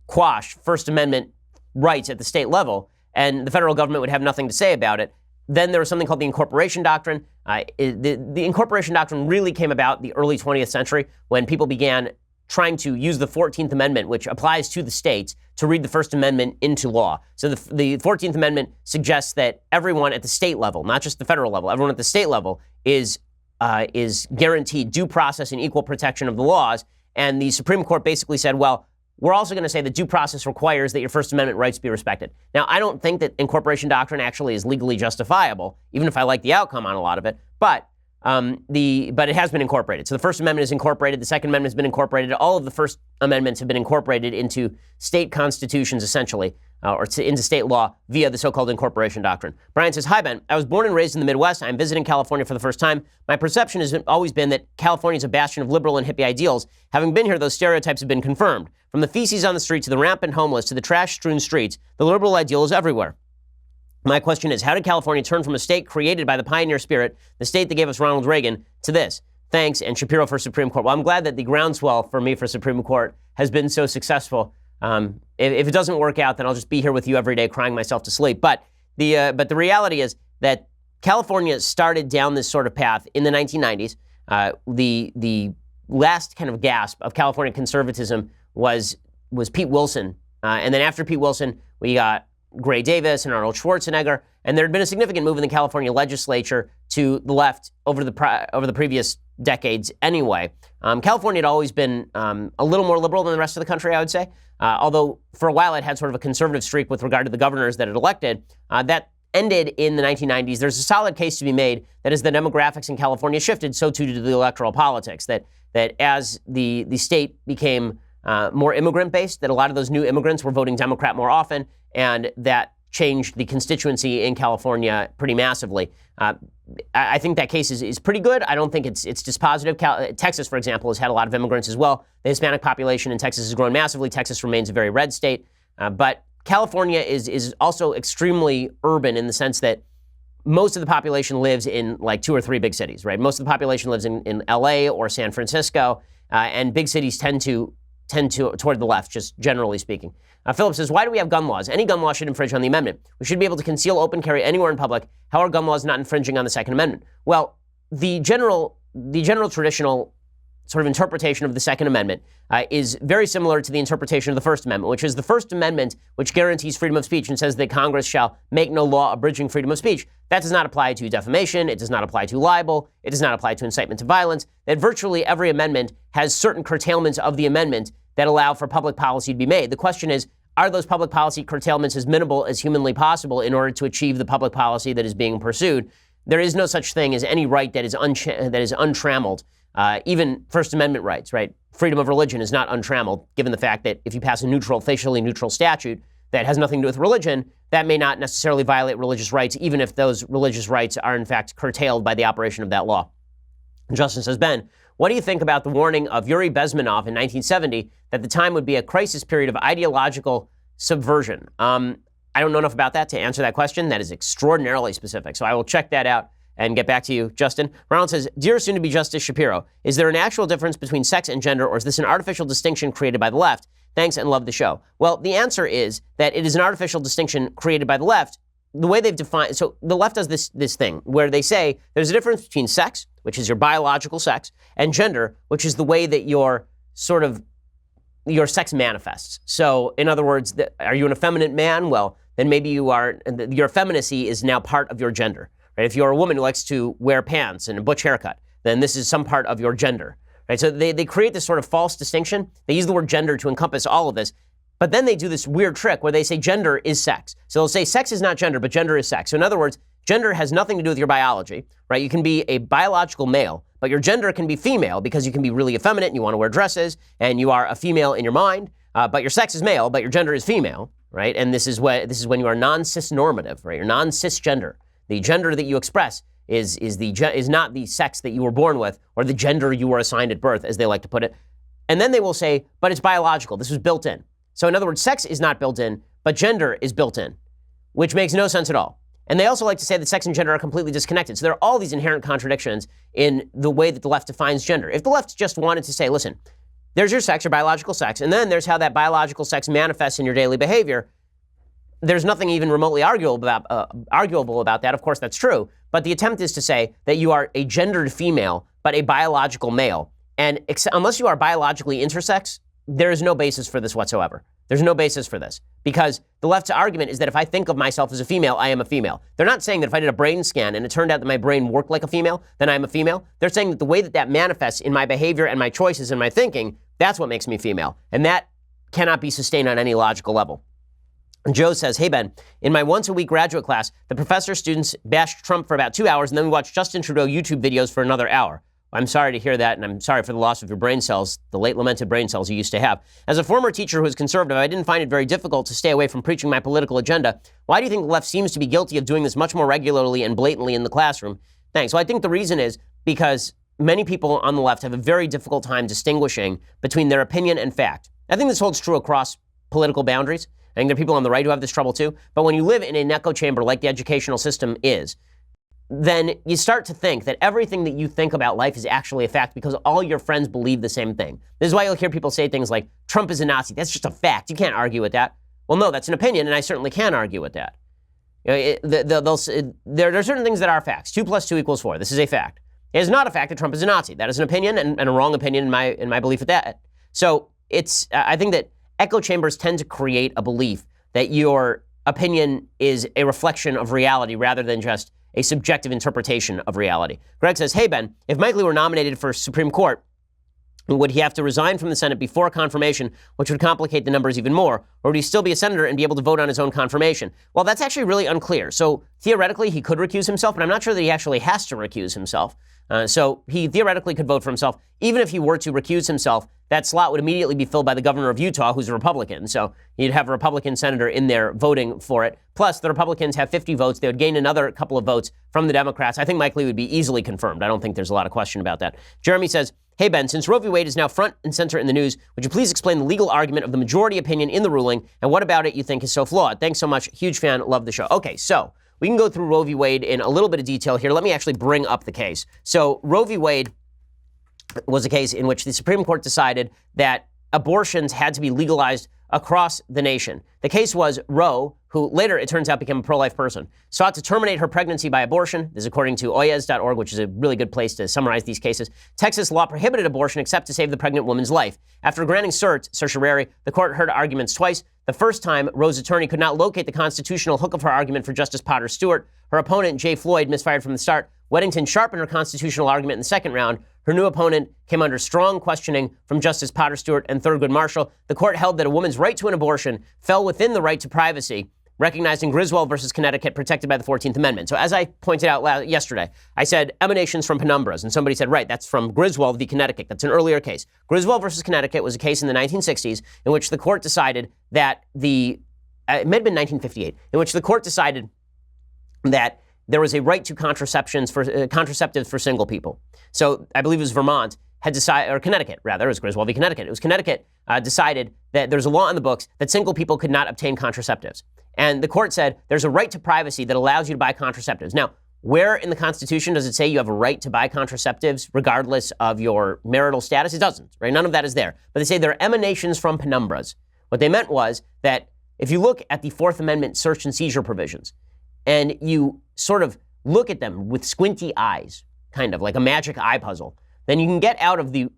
quash First Amendment rights at the state level, and the federal government would have nothing to say about it. Then there was something called the incorporation doctrine. The incorporation doctrine really came about the early 20th century when people began trying to use the 14th Amendment, which applies to the states, to read the First Amendment into law. So the 14th Amendment suggests that everyone at the state level, not just the federal level, everyone at the state level is guaranteed due process and equal protection of the laws. And the Supreme Court basically said, well, we're also going to say that due process requires that your First Amendment rights be respected. Now, I don't think that incorporation doctrine actually is legally justifiable, even if I like the outcome on a lot of it, but it has been incorporated. So the First Amendment is incorporated, the Second Amendment has been incorporated, all of the First Amendments have been incorporated into state constitutions, essentially, into state law via the so-called incorporation doctrine. Brian says, "Hi, Ben. I was born and raised in the Midwest. I'm visiting California for the first time. My perception has always been that California is a bastion of liberal and hippie ideals. Having been here, those stereotypes have been confirmed. From the feces on the street to the rampant homeless to the trash-strewn streets, the liberal ideal is everywhere. My question is, how did California turn from a state created by the pioneer spirit, the state that gave us Ronald Reagan, to this? Thanks, and Shapiro for Supreme Court." Well, I'm glad that the groundswell for me for Supreme Court has been so successful. If it doesn't work out, then I'll just be here with you every day crying myself to sleep. But the reality is that California started down this sort of path in the 1990s. The last kind of gasp of California conservatism was Pete Wilson. And then after Pete Wilson, we got Gray Davis and Arnold Schwarzenegger, and there had been a significant move in the California legislature to the left over the previous decades anyway. California had always been a little more liberal than the rest of the country, I would say, although for a while it had sort of a conservative streak with regard to the governors that it elected. That ended in the 1990s. There's a solid case to be made that as the demographics in California shifted, so too did the electoral politics, that as the state became more immigrant-based, that a lot of those new immigrants were voting Democrat more often, and that changed the constituency in California pretty massively. I think that case is pretty good. I don't think it's dispositive. Texas, for example, has had a lot of immigrants as well. The Hispanic population in Texas has grown massively. Texas remains a very red state. But California is also extremely urban in the sense that most of the population lives in like 2 or 3 big cities, right? Most of the population lives in LA or San Francisco, and big cities tend to toward the left, just generally speaking. Philip says, why do we have gun laws? Any gun law should infringe on the amendment. We should be able to conceal open carry anywhere in public. How are gun laws not infringing on the Second Amendment? Well, the general traditional sort of interpretation of the Second Amendment is very similar to the interpretation of the First Amendment, which is the First Amendment, which guarantees freedom of speech and says that Congress shall make no law abridging freedom of speech. That does not apply to defamation. It does not apply to libel. It does not apply to incitement to violence. That virtually every amendment has certain curtailments of the amendment that allow for public policy to be made. The question is, are those public policy curtailments as minimal as humanly possible in order to achieve the public policy that is being pursued? There is no such thing as any right that is untrammeled. Even First Amendment rights, right? Freedom of religion is not untrammeled, given the fact that if you pass a facially neutral statute that has nothing to do with religion, that may not necessarily violate religious rights, even if those religious rights are in fact curtailed by the operation of that law. Justin says, Ben, what do you think about the warning of Yuri Bezmenov in 1970 that the time would be a crisis period of ideological subversion? I don't know enough about that to answer that question. That is extraordinarily specific, so I will check that out and get back to you, Justin. Ronald says, Dear soon-to-be Justice Shapiro, is there an actual difference between sex and gender, or is this an artificial distinction created by the left? Thanks and love the show. Well, the answer is that it is an artificial distinction created by the left. The way they've defined, so the left does this thing where they say there's a difference between sex, which is your biological sex, and gender, which is the way that your sex manifests. So, in other words, are you an effeminate man? Well, then maybe you are. Your effeminacy is now part of your gender. Right? If you're a woman who likes to wear pants and a butch haircut, then this is some part of your gender. Right? So they create this sort of false distinction. They use the word gender to encompass all of this. But then they do this weird trick where they say gender is sex. So they'll say sex is not gender, but gender is sex. So in other words, gender has nothing to do with your biology, right? You can be a biological male, but your gender can be female because you can be really effeminate and you want to wear dresses and you are a female in your mind, but your sex is male, but your gender is female, right? And this is when you are non-cis-normative, right? You're non-cisgender. The gender that you express is not the sex that you were born with or the gender you were assigned at birth, as they like to put it. And then they will say, but it's biological. This was built in. So in other words, sex is not built in, but gender is built in, which makes no sense at all. And they also like to say that sex and gender are completely disconnected. So there are all these inherent contradictions in the way that the left defines gender. If the left just wanted to say, listen, there's your sex, your biological sex, and then there's how that biological sex manifests in your daily behavior, there's nothing even remotely arguable about that. Of course, that's true. But the attempt is to say that you are a gendered female, but a biological male. And unless you are biologically intersex, there is no basis for this whatsoever. There's no basis for this because the left's argument is that if I think of myself as a female, I am a female. They're not saying that if I did a brain scan and it turned out that my brain worked like a female, then I'm a female. They're saying that the way that manifests in my behavior and my choices and my thinking, that's what makes me female. And that cannot be sustained on any logical level. And Joe says, hey, Ben, in my once-a-week graduate class, the professor students bashed Trump for about 2 hours, and then we watched Justin Trudeau YouTube videos for another hour. I'm sorry to hear that, and I'm sorry for the loss of your brain cells, the late lamented brain cells you used to have. As a former teacher who is conservative, I didn't find it very difficult to stay away from preaching my political agenda. Why do you think the left seems to be guilty of doing this much more regularly and blatantly in the classroom? Thanks. Well, I think the reason is because many people on the left have a very difficult time distinguishing between their opinion and fact. I think this holds true across political boundaries. I think there are people on the right who have this trouble too. But when you live in an echo chamber like the educational system is, then you start to think that everything that you think about life is actually a fact because all your friends believe the same thing. This is why you'll hear people say things like, Trump is a Nazi. That's just a fact. You can't argue with that. Well, no, that's an opinion, and I certainly can argue with that. You know, there are certain things that are facts. 2 + 2 = 4. This is a fact. It is not a fact that Trump is a Nazi. That is an opinion and a wrong opinion in my belief with that. So I think that echo chambers tend to create a belief that your opinion is a reflection of reality rather than just a subjective interpretation of reality. Greg says, hey, Ben, if Mike Lee were nominated for Supreme Court, would he have to resign from the Senate before confirmation, which would complicate the numbers even more? Or would he still be a senator and be able to vote on his own confirmation? Well, that's actually really unclear. So theoretically, he could recuse himself, but I'm not sure that he actually has to recuse himself. So he theoretically could vote for himself. Even if he were to recuse himself, that slot would immediately be filled by the governor of Utah, who's a Republican. So you'd have a Republican senator in there voting for it. Plus, the Republicans have 50 votes. They would gain another couple of votes from the Democrats. I think Mike Lee would be easily confirmed. I don't think there's a lot of question about that. Jeremy says, hey, Ben, since Roe v. Wade is now front and center in the news, would you please explain the legal argument of the majority opinion in the ruling and what about it you think is so flawed? Thanks so much. Huge fan. Love the show. Okay, so we can go through Roe v. Wade in a little bit of detail here. Let me actually bring up the case. So Roe v. Wade was a case in which the Supreme Court decided that abortions had to be legalized across the nation. The case was Roe, who later, it turns out, became a pro-life person, sought to terminate her pregnancy by abortion. This is according to oyez.org, which is a really good place to summarize these cases. Texas law prohibited abortion except to save the pregnant woman's life. After granting certiorari, the court heard arguments twice. The first time, Roe's attorney could not locate the constitutional hook of her argument for Justice Potter Stewart. Her opponent, Jay Floyd, misfired from the start. Weddington sharpened her constitutional argument in the second round. Her new opponent came under strong questioning from Justice Potter Stewart and Thurgood Marshall. The court held that a woman's right to an abortion fell within the right to privacy, recognized in Griswold versus Connecticut, protected by the 14th Amendment. So as I pointed out yesterday, I said emanations from penumbras, and somebody said, right, that's from Griswold v. Connecticut. That's an earlier case. Griswold versus Connecticut was a case in the 1960s in which the court decided that it may have been 1958, in which the court decided that there was a right to contraceptives for single people. So I believe it was Vermont had decided, or Connecticut, rather, it was Griswold v. Connecticut. It was Connecticut decided that there's a law in the books that single people could not obtain contraceptives. And the court said there's a right to privacy that allows you to buy contraceptives. Now, where in the Constitution does it say you have a right to buy contraceptives regardless of your marital status? It doesn't, right? None of that is there. But they say they're emanations from penumbras. What they meant was that if you look at the Fourth Amendment search and seizure provisions, and you sort of look at them with squinty eyes, kind of like a magic eye puzzle, then you can get out of the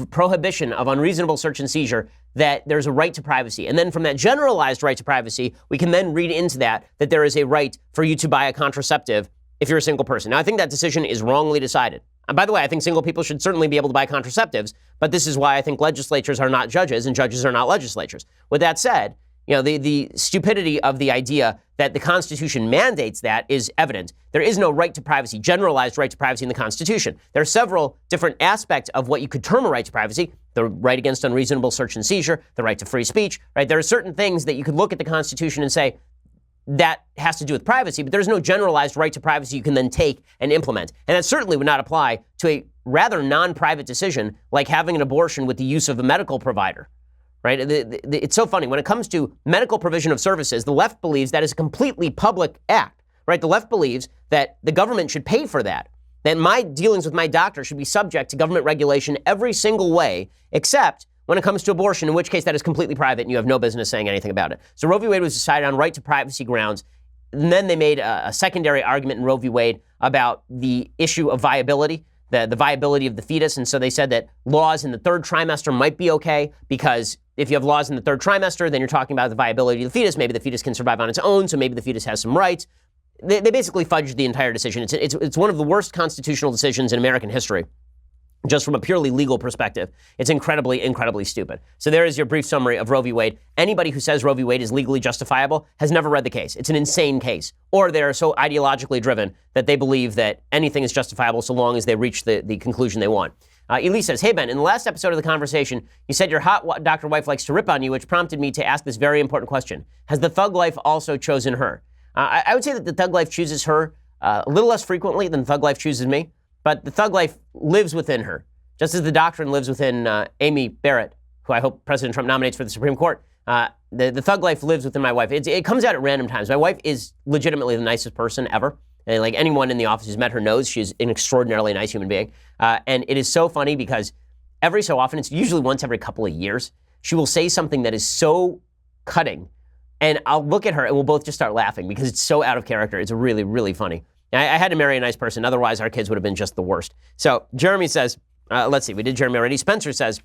prohibition of unreasonable search and seizure that there's a right to privacy. And then from that generalized right to privacy, we can then read into that there is a right for you to buy a contraceptive if you're a single person. Now, I think that decision is wrongly decided. And by the way, I think single people should certainly be able to buy contraceptives, but this is why I think legislatures are not judges and judges are not legislatures. With that said, you know, the stupidity of the idea that the Constitution mandates that is evident. There is no right to privacy, generalized right to privacy in the Constitution. There are several different aspects of what you could term a right to privacy: the right against unreasonable search and seizure, the right to free speech, right? There are certain things that you could look at the Constitution and say, that has to do with privacy, but there's no generalized right to privacy you can then take and implement. And that certainly would not apply to a rather non-private decision like having an abortion with the use of a medical provider. Right? It's so funny. When it comes to medical provision of services, the left believes that is a completely public act. Right? The left believes that the government should pay for that. That my dealings with my doctor should be subject to government regulation every single way, except when it comes to abortion, in which case that is completely private and you have no business saying anything about it. So Roe v. Wade was decided on right to privacy grounds. And then they made a secondary argument in Roe v. Wade about the issue of viability. The viability of the fetus. And so they said that laws in the third trimester might be okay because if you have laws in the third trimester, then you're talking about the viability of the fetus. Maybe the fetus can survive on its own, so maybe the fetus has some rights. They basically fudged the entire decision. It's one of the worst constitutional decisions in American history, just from a purely legal perspective. It's incredibly, incredibly stupid. So there is your brief summary of Roe v. Wade. Anybody who says Roe v. Wade is legally justifiable has never read the case. It's an insane case. Or they're so ideologically driven that they believe that anything is justifiable so long as they reach the conclusion they want. Elise says, hey, Ben, in the last episode of the conversation, you said your hot doctor wife likes to rip on you, which prompted me to ask this very important question. Has the thug life also chosen her? I would say that the thug life chooses her a little less frequently than thug life chooses me, but the thug life lives within her, just as the doctrine lives within Amy Barrett, who I hope President Trump nominates for the Supreme Court. The thug life lives within my wife. It comes out at random times. My wife is legitimately the nicest person ever. And like anyone in the office who's met her knows she's an extraordinarily nice human being. And it is so funny because every so often, it's usually once every couple of years, she will say something that is so cutting. And I'll look at her and we'll both just start laughing because it's so out of character. It's really, really funny. I had to marry a nice person. Otherwise, our kids would have been just the worst. So Jeremy says, let's see, we did Jeremy already. Spencer says,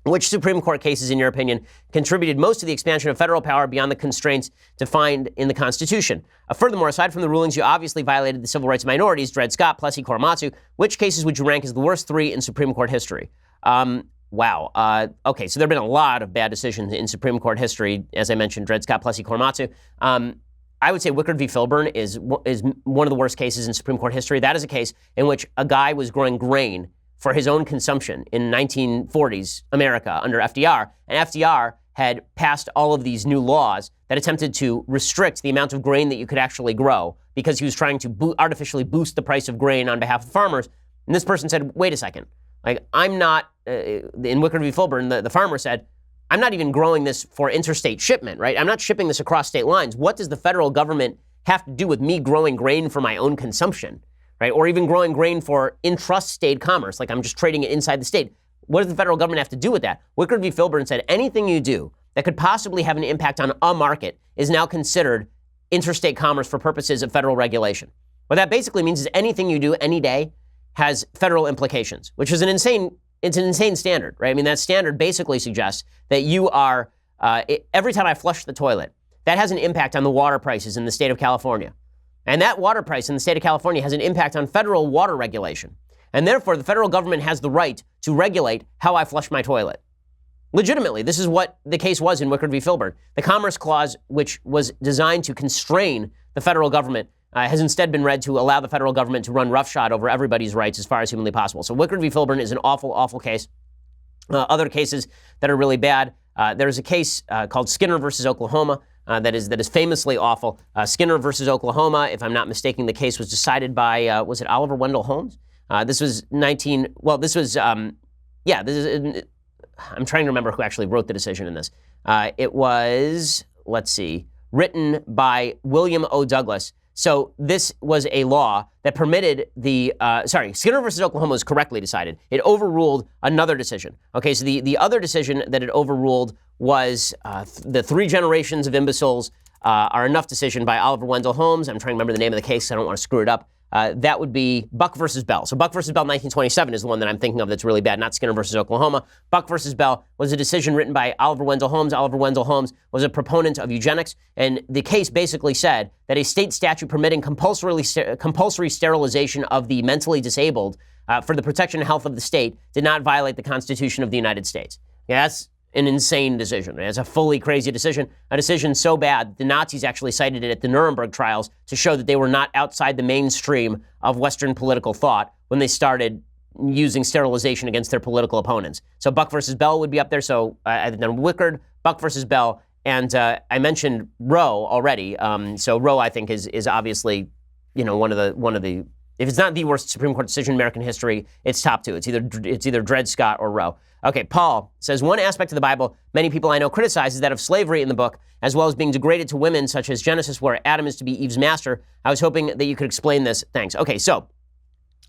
Which Supreme Court cases, in your opinion, contributed most to the expansion of federal power beyond the constraints defined in the Constitution? Furthermore, aside from the rulings you obviously violated the civil rights of minorities, Dred Scott, Plessy, Korematsu, which cases would you rank as the worst three in Supreme Court history? Wow. Okay, so there have been a lot of bad decisions in Supreme Court history. As I mentioned, Dred Scott, Plessy, Korematsu. I would say Wickard v. Filburn is one of the worst cases in Supreme Court history. That is a case in which a guy was growing grain for his own consumption in 1940s America under FDR. And FDR had passed all of these new laws that attempted to restrict the amount of grain that you could actually grow because he was trying to artificially boost the price of grain on behalf of farmers. And this person said, wait a second, like I'm not, in Wickard v. Filburn, the farmer said, I'm not even growing this for interstate shipment, right? I'm not shipping this across state lines. What does the federal government have to do with me growing grain for my own consumption? Right? Or even growing grain for intrastate commerce, like I'm just trading it inside the state. What does the federal government have to do with that? Wickard v. Filburn said anything you do that could possibly have an impact on a market is now considered interstate commerce for purposes of federal regulation. What that basically means is anything you do any day has federal implications, which is an insane standard, right? I mean, that standard basically suggests that you are, every time I flush the toilet, that has an impact on the water prices in the state of California. And that water price in the state of California has an impact on federal water regulation. And therefore, the federal government has the right to regulate how I flush my toilet. Legitimately, this is what the case was in Wickard v. Filburn. The Commerce Clause, which was designed to constrain the federal government, has instead been read to allow the federal government to run roughshod over everybody's rights as far as humanly possible. So Wickard v. Filburn is an awful, awful case. Other cases that are really bad, there's a case called Skinner versus Oklahoma, that is famously awful. Skinner versus Oklahoma, if I'm not mistaken, the case was decided by, was it Oliver Wendell Holmes? This was I'm trying to remember who actually wrote the decision in this. It was, written by William O. Douglas. So this was a law that permitted Skinner versus Oklahoma was correctly decided. It overruled another decision. Okay, so the other decision that it overruled was the Three Generations of Imbeciles Are Enough decision by Oliver Wendell Holmes. I'm trying to remember the name of the case. I don't want to screw it up. That would be Buck versus Bell. So Buck versus Bell 1927 is the one that I'm thinking of that's really bad, not Skinner versus Oklahoma. Buck versus Bell was a decision written by Oliver Wendell Holmes. Oliver Wendell Holmes was a proponent of eugenics, and the case basically said that a state statute permitting compulsory sterilization of the mentally disabled for the protection and health of the state did not violate the Constitution of the United States. Yeah, that's an insane decision. It's a fully crazy decision, a decision so bad the Nazis actually cited it at the Nuremberg trials to show that they were not outside the mainstream of Western political thought when they started using sterilization against their political opponents. So Buck versus Bell would be up there. So I've done Wickard, Buck versus Bell, and I mentioned Roe already. So Roe, I think, is obviously, one of the if it's not the worst Supreme Court decision in American history, it's top two. It's either Dred Scott or Roe. Okay, Paul says, one aspect of the Bible many people I know criticize is that of slavery in the book, as well as being degraded to women, such as Genesis, where Adam is to be Eve's master. I was hoping that you could explain this. Thanks. Okay, so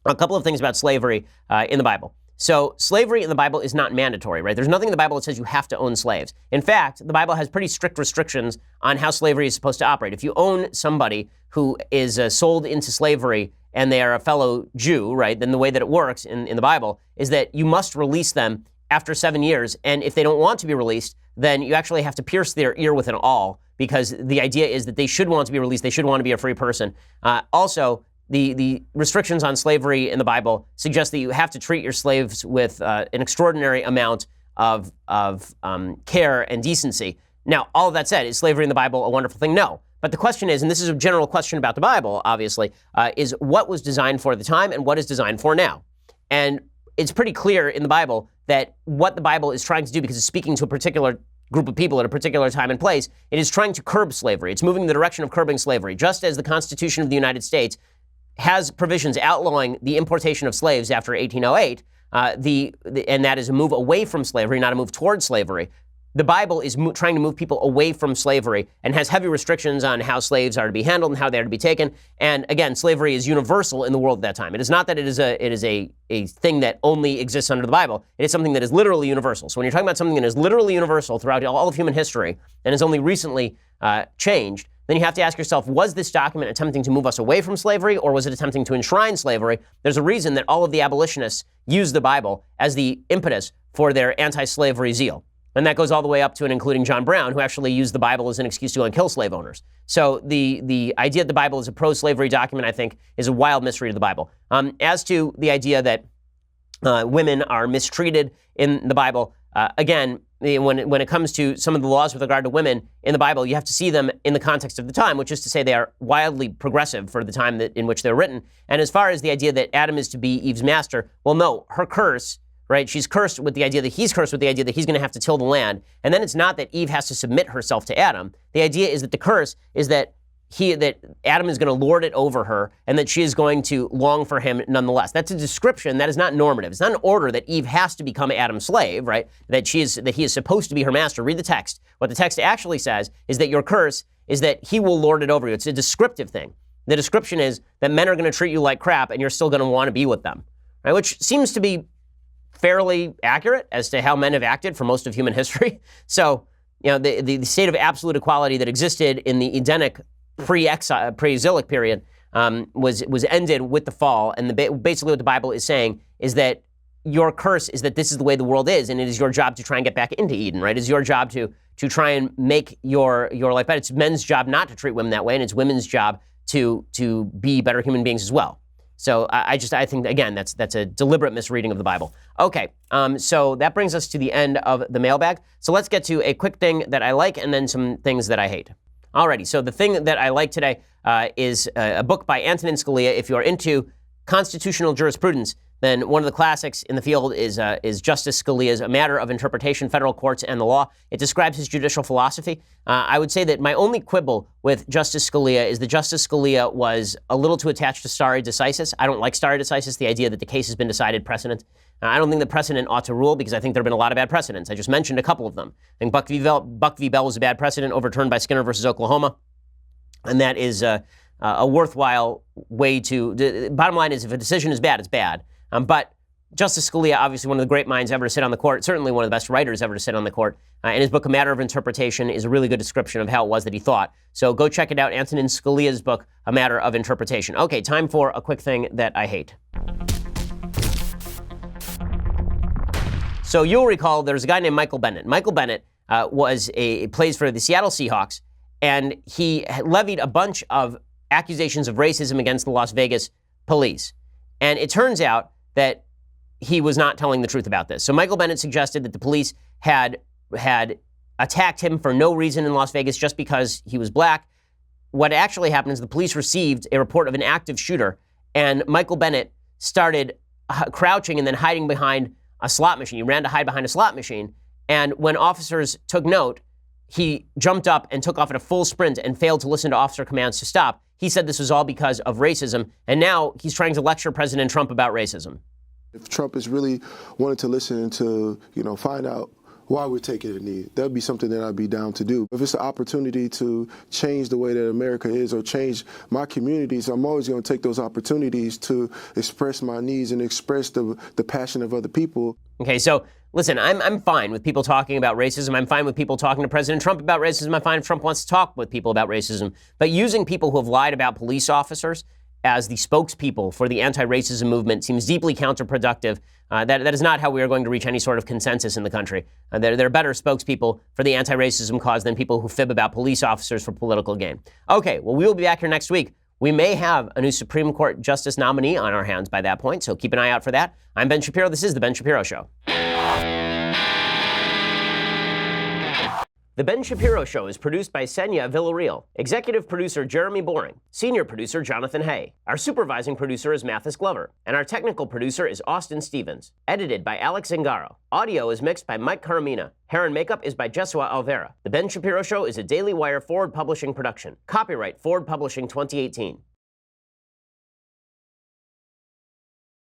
a couple of things about slavery in the Bible. So slavery in the Bible is not mandatory, right? There's nothing in the Bible that says you have to own slaves. In fact, the Bible has pretty strict restrictions on how slavery is supposed to operate. If you own somebody who is sold into slavery and they are a fellow Jew, right, then the way that it works in the Bible is that you must release them after 7 years. And if they don't want to be released, then you actually have to pierce their ear with an awl, because the idea is that they should want to be released. They should want to be a free person. Also, the restrictions on slavery in the Bible suggest that you have to treat your slaves with an extraordinary amount of care and decency. Now, all of that said, is slavery in the Bible a wonderful thing? No. But the question is, and this is a general question about the Bible, obviously, is what was designed for at the time and what is designed for now? And it's pretty clear in the Bible that what the Bible is trying to do, because it's speaking to a particular group of people at a particular time and place, it is trying to curb slavery. It's moving in the direction of curbing slavery, just as the Constitution of the United States has provisions outlawing the importation of slaves after 1808, and that is a move away from slavery, not a move towards slavery. The Bible is trying to move people away from slavery and has heavy restrictions on how slaves are to be handled and how they are to be taken. And again, slavery is universal in the world at that time. It is not that it is a thing that only exists under the Bible. It is something that is literally universal. So when you're talking about something that is literally universal throughout all of human history and is only recently changed, then you have to ask yourself, was this document attempting to move us away from slavery, or was it attempting to enshrine slavery? There's a reason that all of the abolitionists used the Bible as the impetus for their anti-slavery zeal. And that goes all the way up to and including John Brown, who actually used the Bible as an excuse to go and kill slave owners. So the idea that the Bible is a pro-slavery document, I think, is a wild misread of the Bible. As to the idea that women are mistreated in the Bible, again, when it comes to some of the laws with regard to women in the Bible, you have to see them in the context of the time, which is to say they are wildly progressive for the time in which they're written. And as far as the idea that Adam is to be Eve's master, well, no, her curse, right? She's cursed with the idea that he's cursed with the idea that he's going to have to till the land. And then it's not that Eve has to submit herself to Adam. The idea is that the curse is that Adam is going to lord it over her, and that she is going to long for him nonetheless. That's a description that is not normative. It's not an order that Eve has to become Adam's slave, right? That he is supposed to be her master. Read the text. What the text actually says is that your curse is that he will lord it over you. It's a descriptive thing. The description is that men are going to treat you like crap, and you're still going to want to be with them, right? Which seems to be fairly accurate as to how men have acted for most of human history. So, the state of absolute equality that existed in the Edenic pre-exilic period was ended with the fall. And basically what the Bible is saying is that your curse is that this is the way the world is, and it is your job to try and get back into Eden, right? It's your job to try and make your life better. It's men's job not to treat women that way, and it's women's job to be better human beings as well. So I think, again, that's a deliberate misreading of the Bible. Okay, so that brings us to the end of the mailbag. So let's get to a quick thing that I like and then some things that I hate. Alrighty, so the thing that I like today is a book by Antonin Scalia. If you're into constitutional jurisprudence, then one of the classics in the field is Justice Scalia's A Matter of Interpretation, Federal Courts and the Law. It describes his judicial philosophy. I would say that my only quibble with Justice Scalia is that Justice Scalia was a little too attached to stare decisis. I don't like stare decisis, the idea that the case has been decided precedent. I don't think the precedent ought to rule, because I think there have been a lot of bad precedents. I just mentioned a couple of them. I think Buck v. Bell was a bad precedent, overturned by Skinner versus Oklahoma. And that is a worthwhile way to... bottom line is, if a decision is bad, it's bad. But Justice Scalia, obviously one of the great minds ever to sit on the court, certainly one of the best writers ever to sit on the court, and his book, A Matter of Interpretation, is a really good description of how it was that he thought. So go check it out, Antonin Scalia's book, A Matter of Interpretation. Okay, time for a quick thing that I hate. So you'll recall there's a guy named Michael Bennett. Michael Bennett plays for the Seattle Seahawks, and he levied a bunch of accusations of racism against the Las Vegas police. And it turns out that he was not telling the truth about this. So Michael Bennett suggested that the police had attacked him for no reason in Las Vegas, just because he was black. What actually happened is the police received a report of an active shooter, and Michael Bennett started crouching and then hiding behind a slot machine. He ran to hide behind a slot machine, and when officers took note, he jumped up and took off at a full sprint and failed to listen to officer commands to stop. He said this was all because of racism, and now he's trying to lecture President Trump about racism. If Trump is really wanting to listen and to, find out why we're taking a knee, that would be something that I'd be down to do. If it's an opportunity to change the way that America is or change my communities, I'm always going to take those opportunities to express my needs and express the passion of other people. Okay, so listen, I'm fine with people talking about racism. I'm fine with people talking to President Trump about racism. I'm fine if Trump wants to talk with people about racism. But using people who have lied about police officers as the spokespeople for the anti-racism movement seems deeply counterproductive. That is not how we are going to reach any sort of consensus in the country. There are better spokespeople for the anti-racism cause than people who fib about police officers for political gain. Okay, well, we will be back here next week. We may have a new Supreme Court Justice nominee on our hands by that point, so keep an eye out for that. I'm Ben Shapiro. This is The Ben Shapiro Show. The Ben Shapiro Show is produced by Senya Villarreal, executive producer Jeremy Boring, senior producer Jonathan Hay. Our supervising producer is Mathis Glover, and our technical producer is Austin Stevens. Edited by Alex Zingaro. Audio is mixed by Mike Caramina. Hair and makeup is by Jesua Alvera. The Ben Shapiro Show is a Daily Wire Forward Publishing production. Copyright Forward Publishing 2018.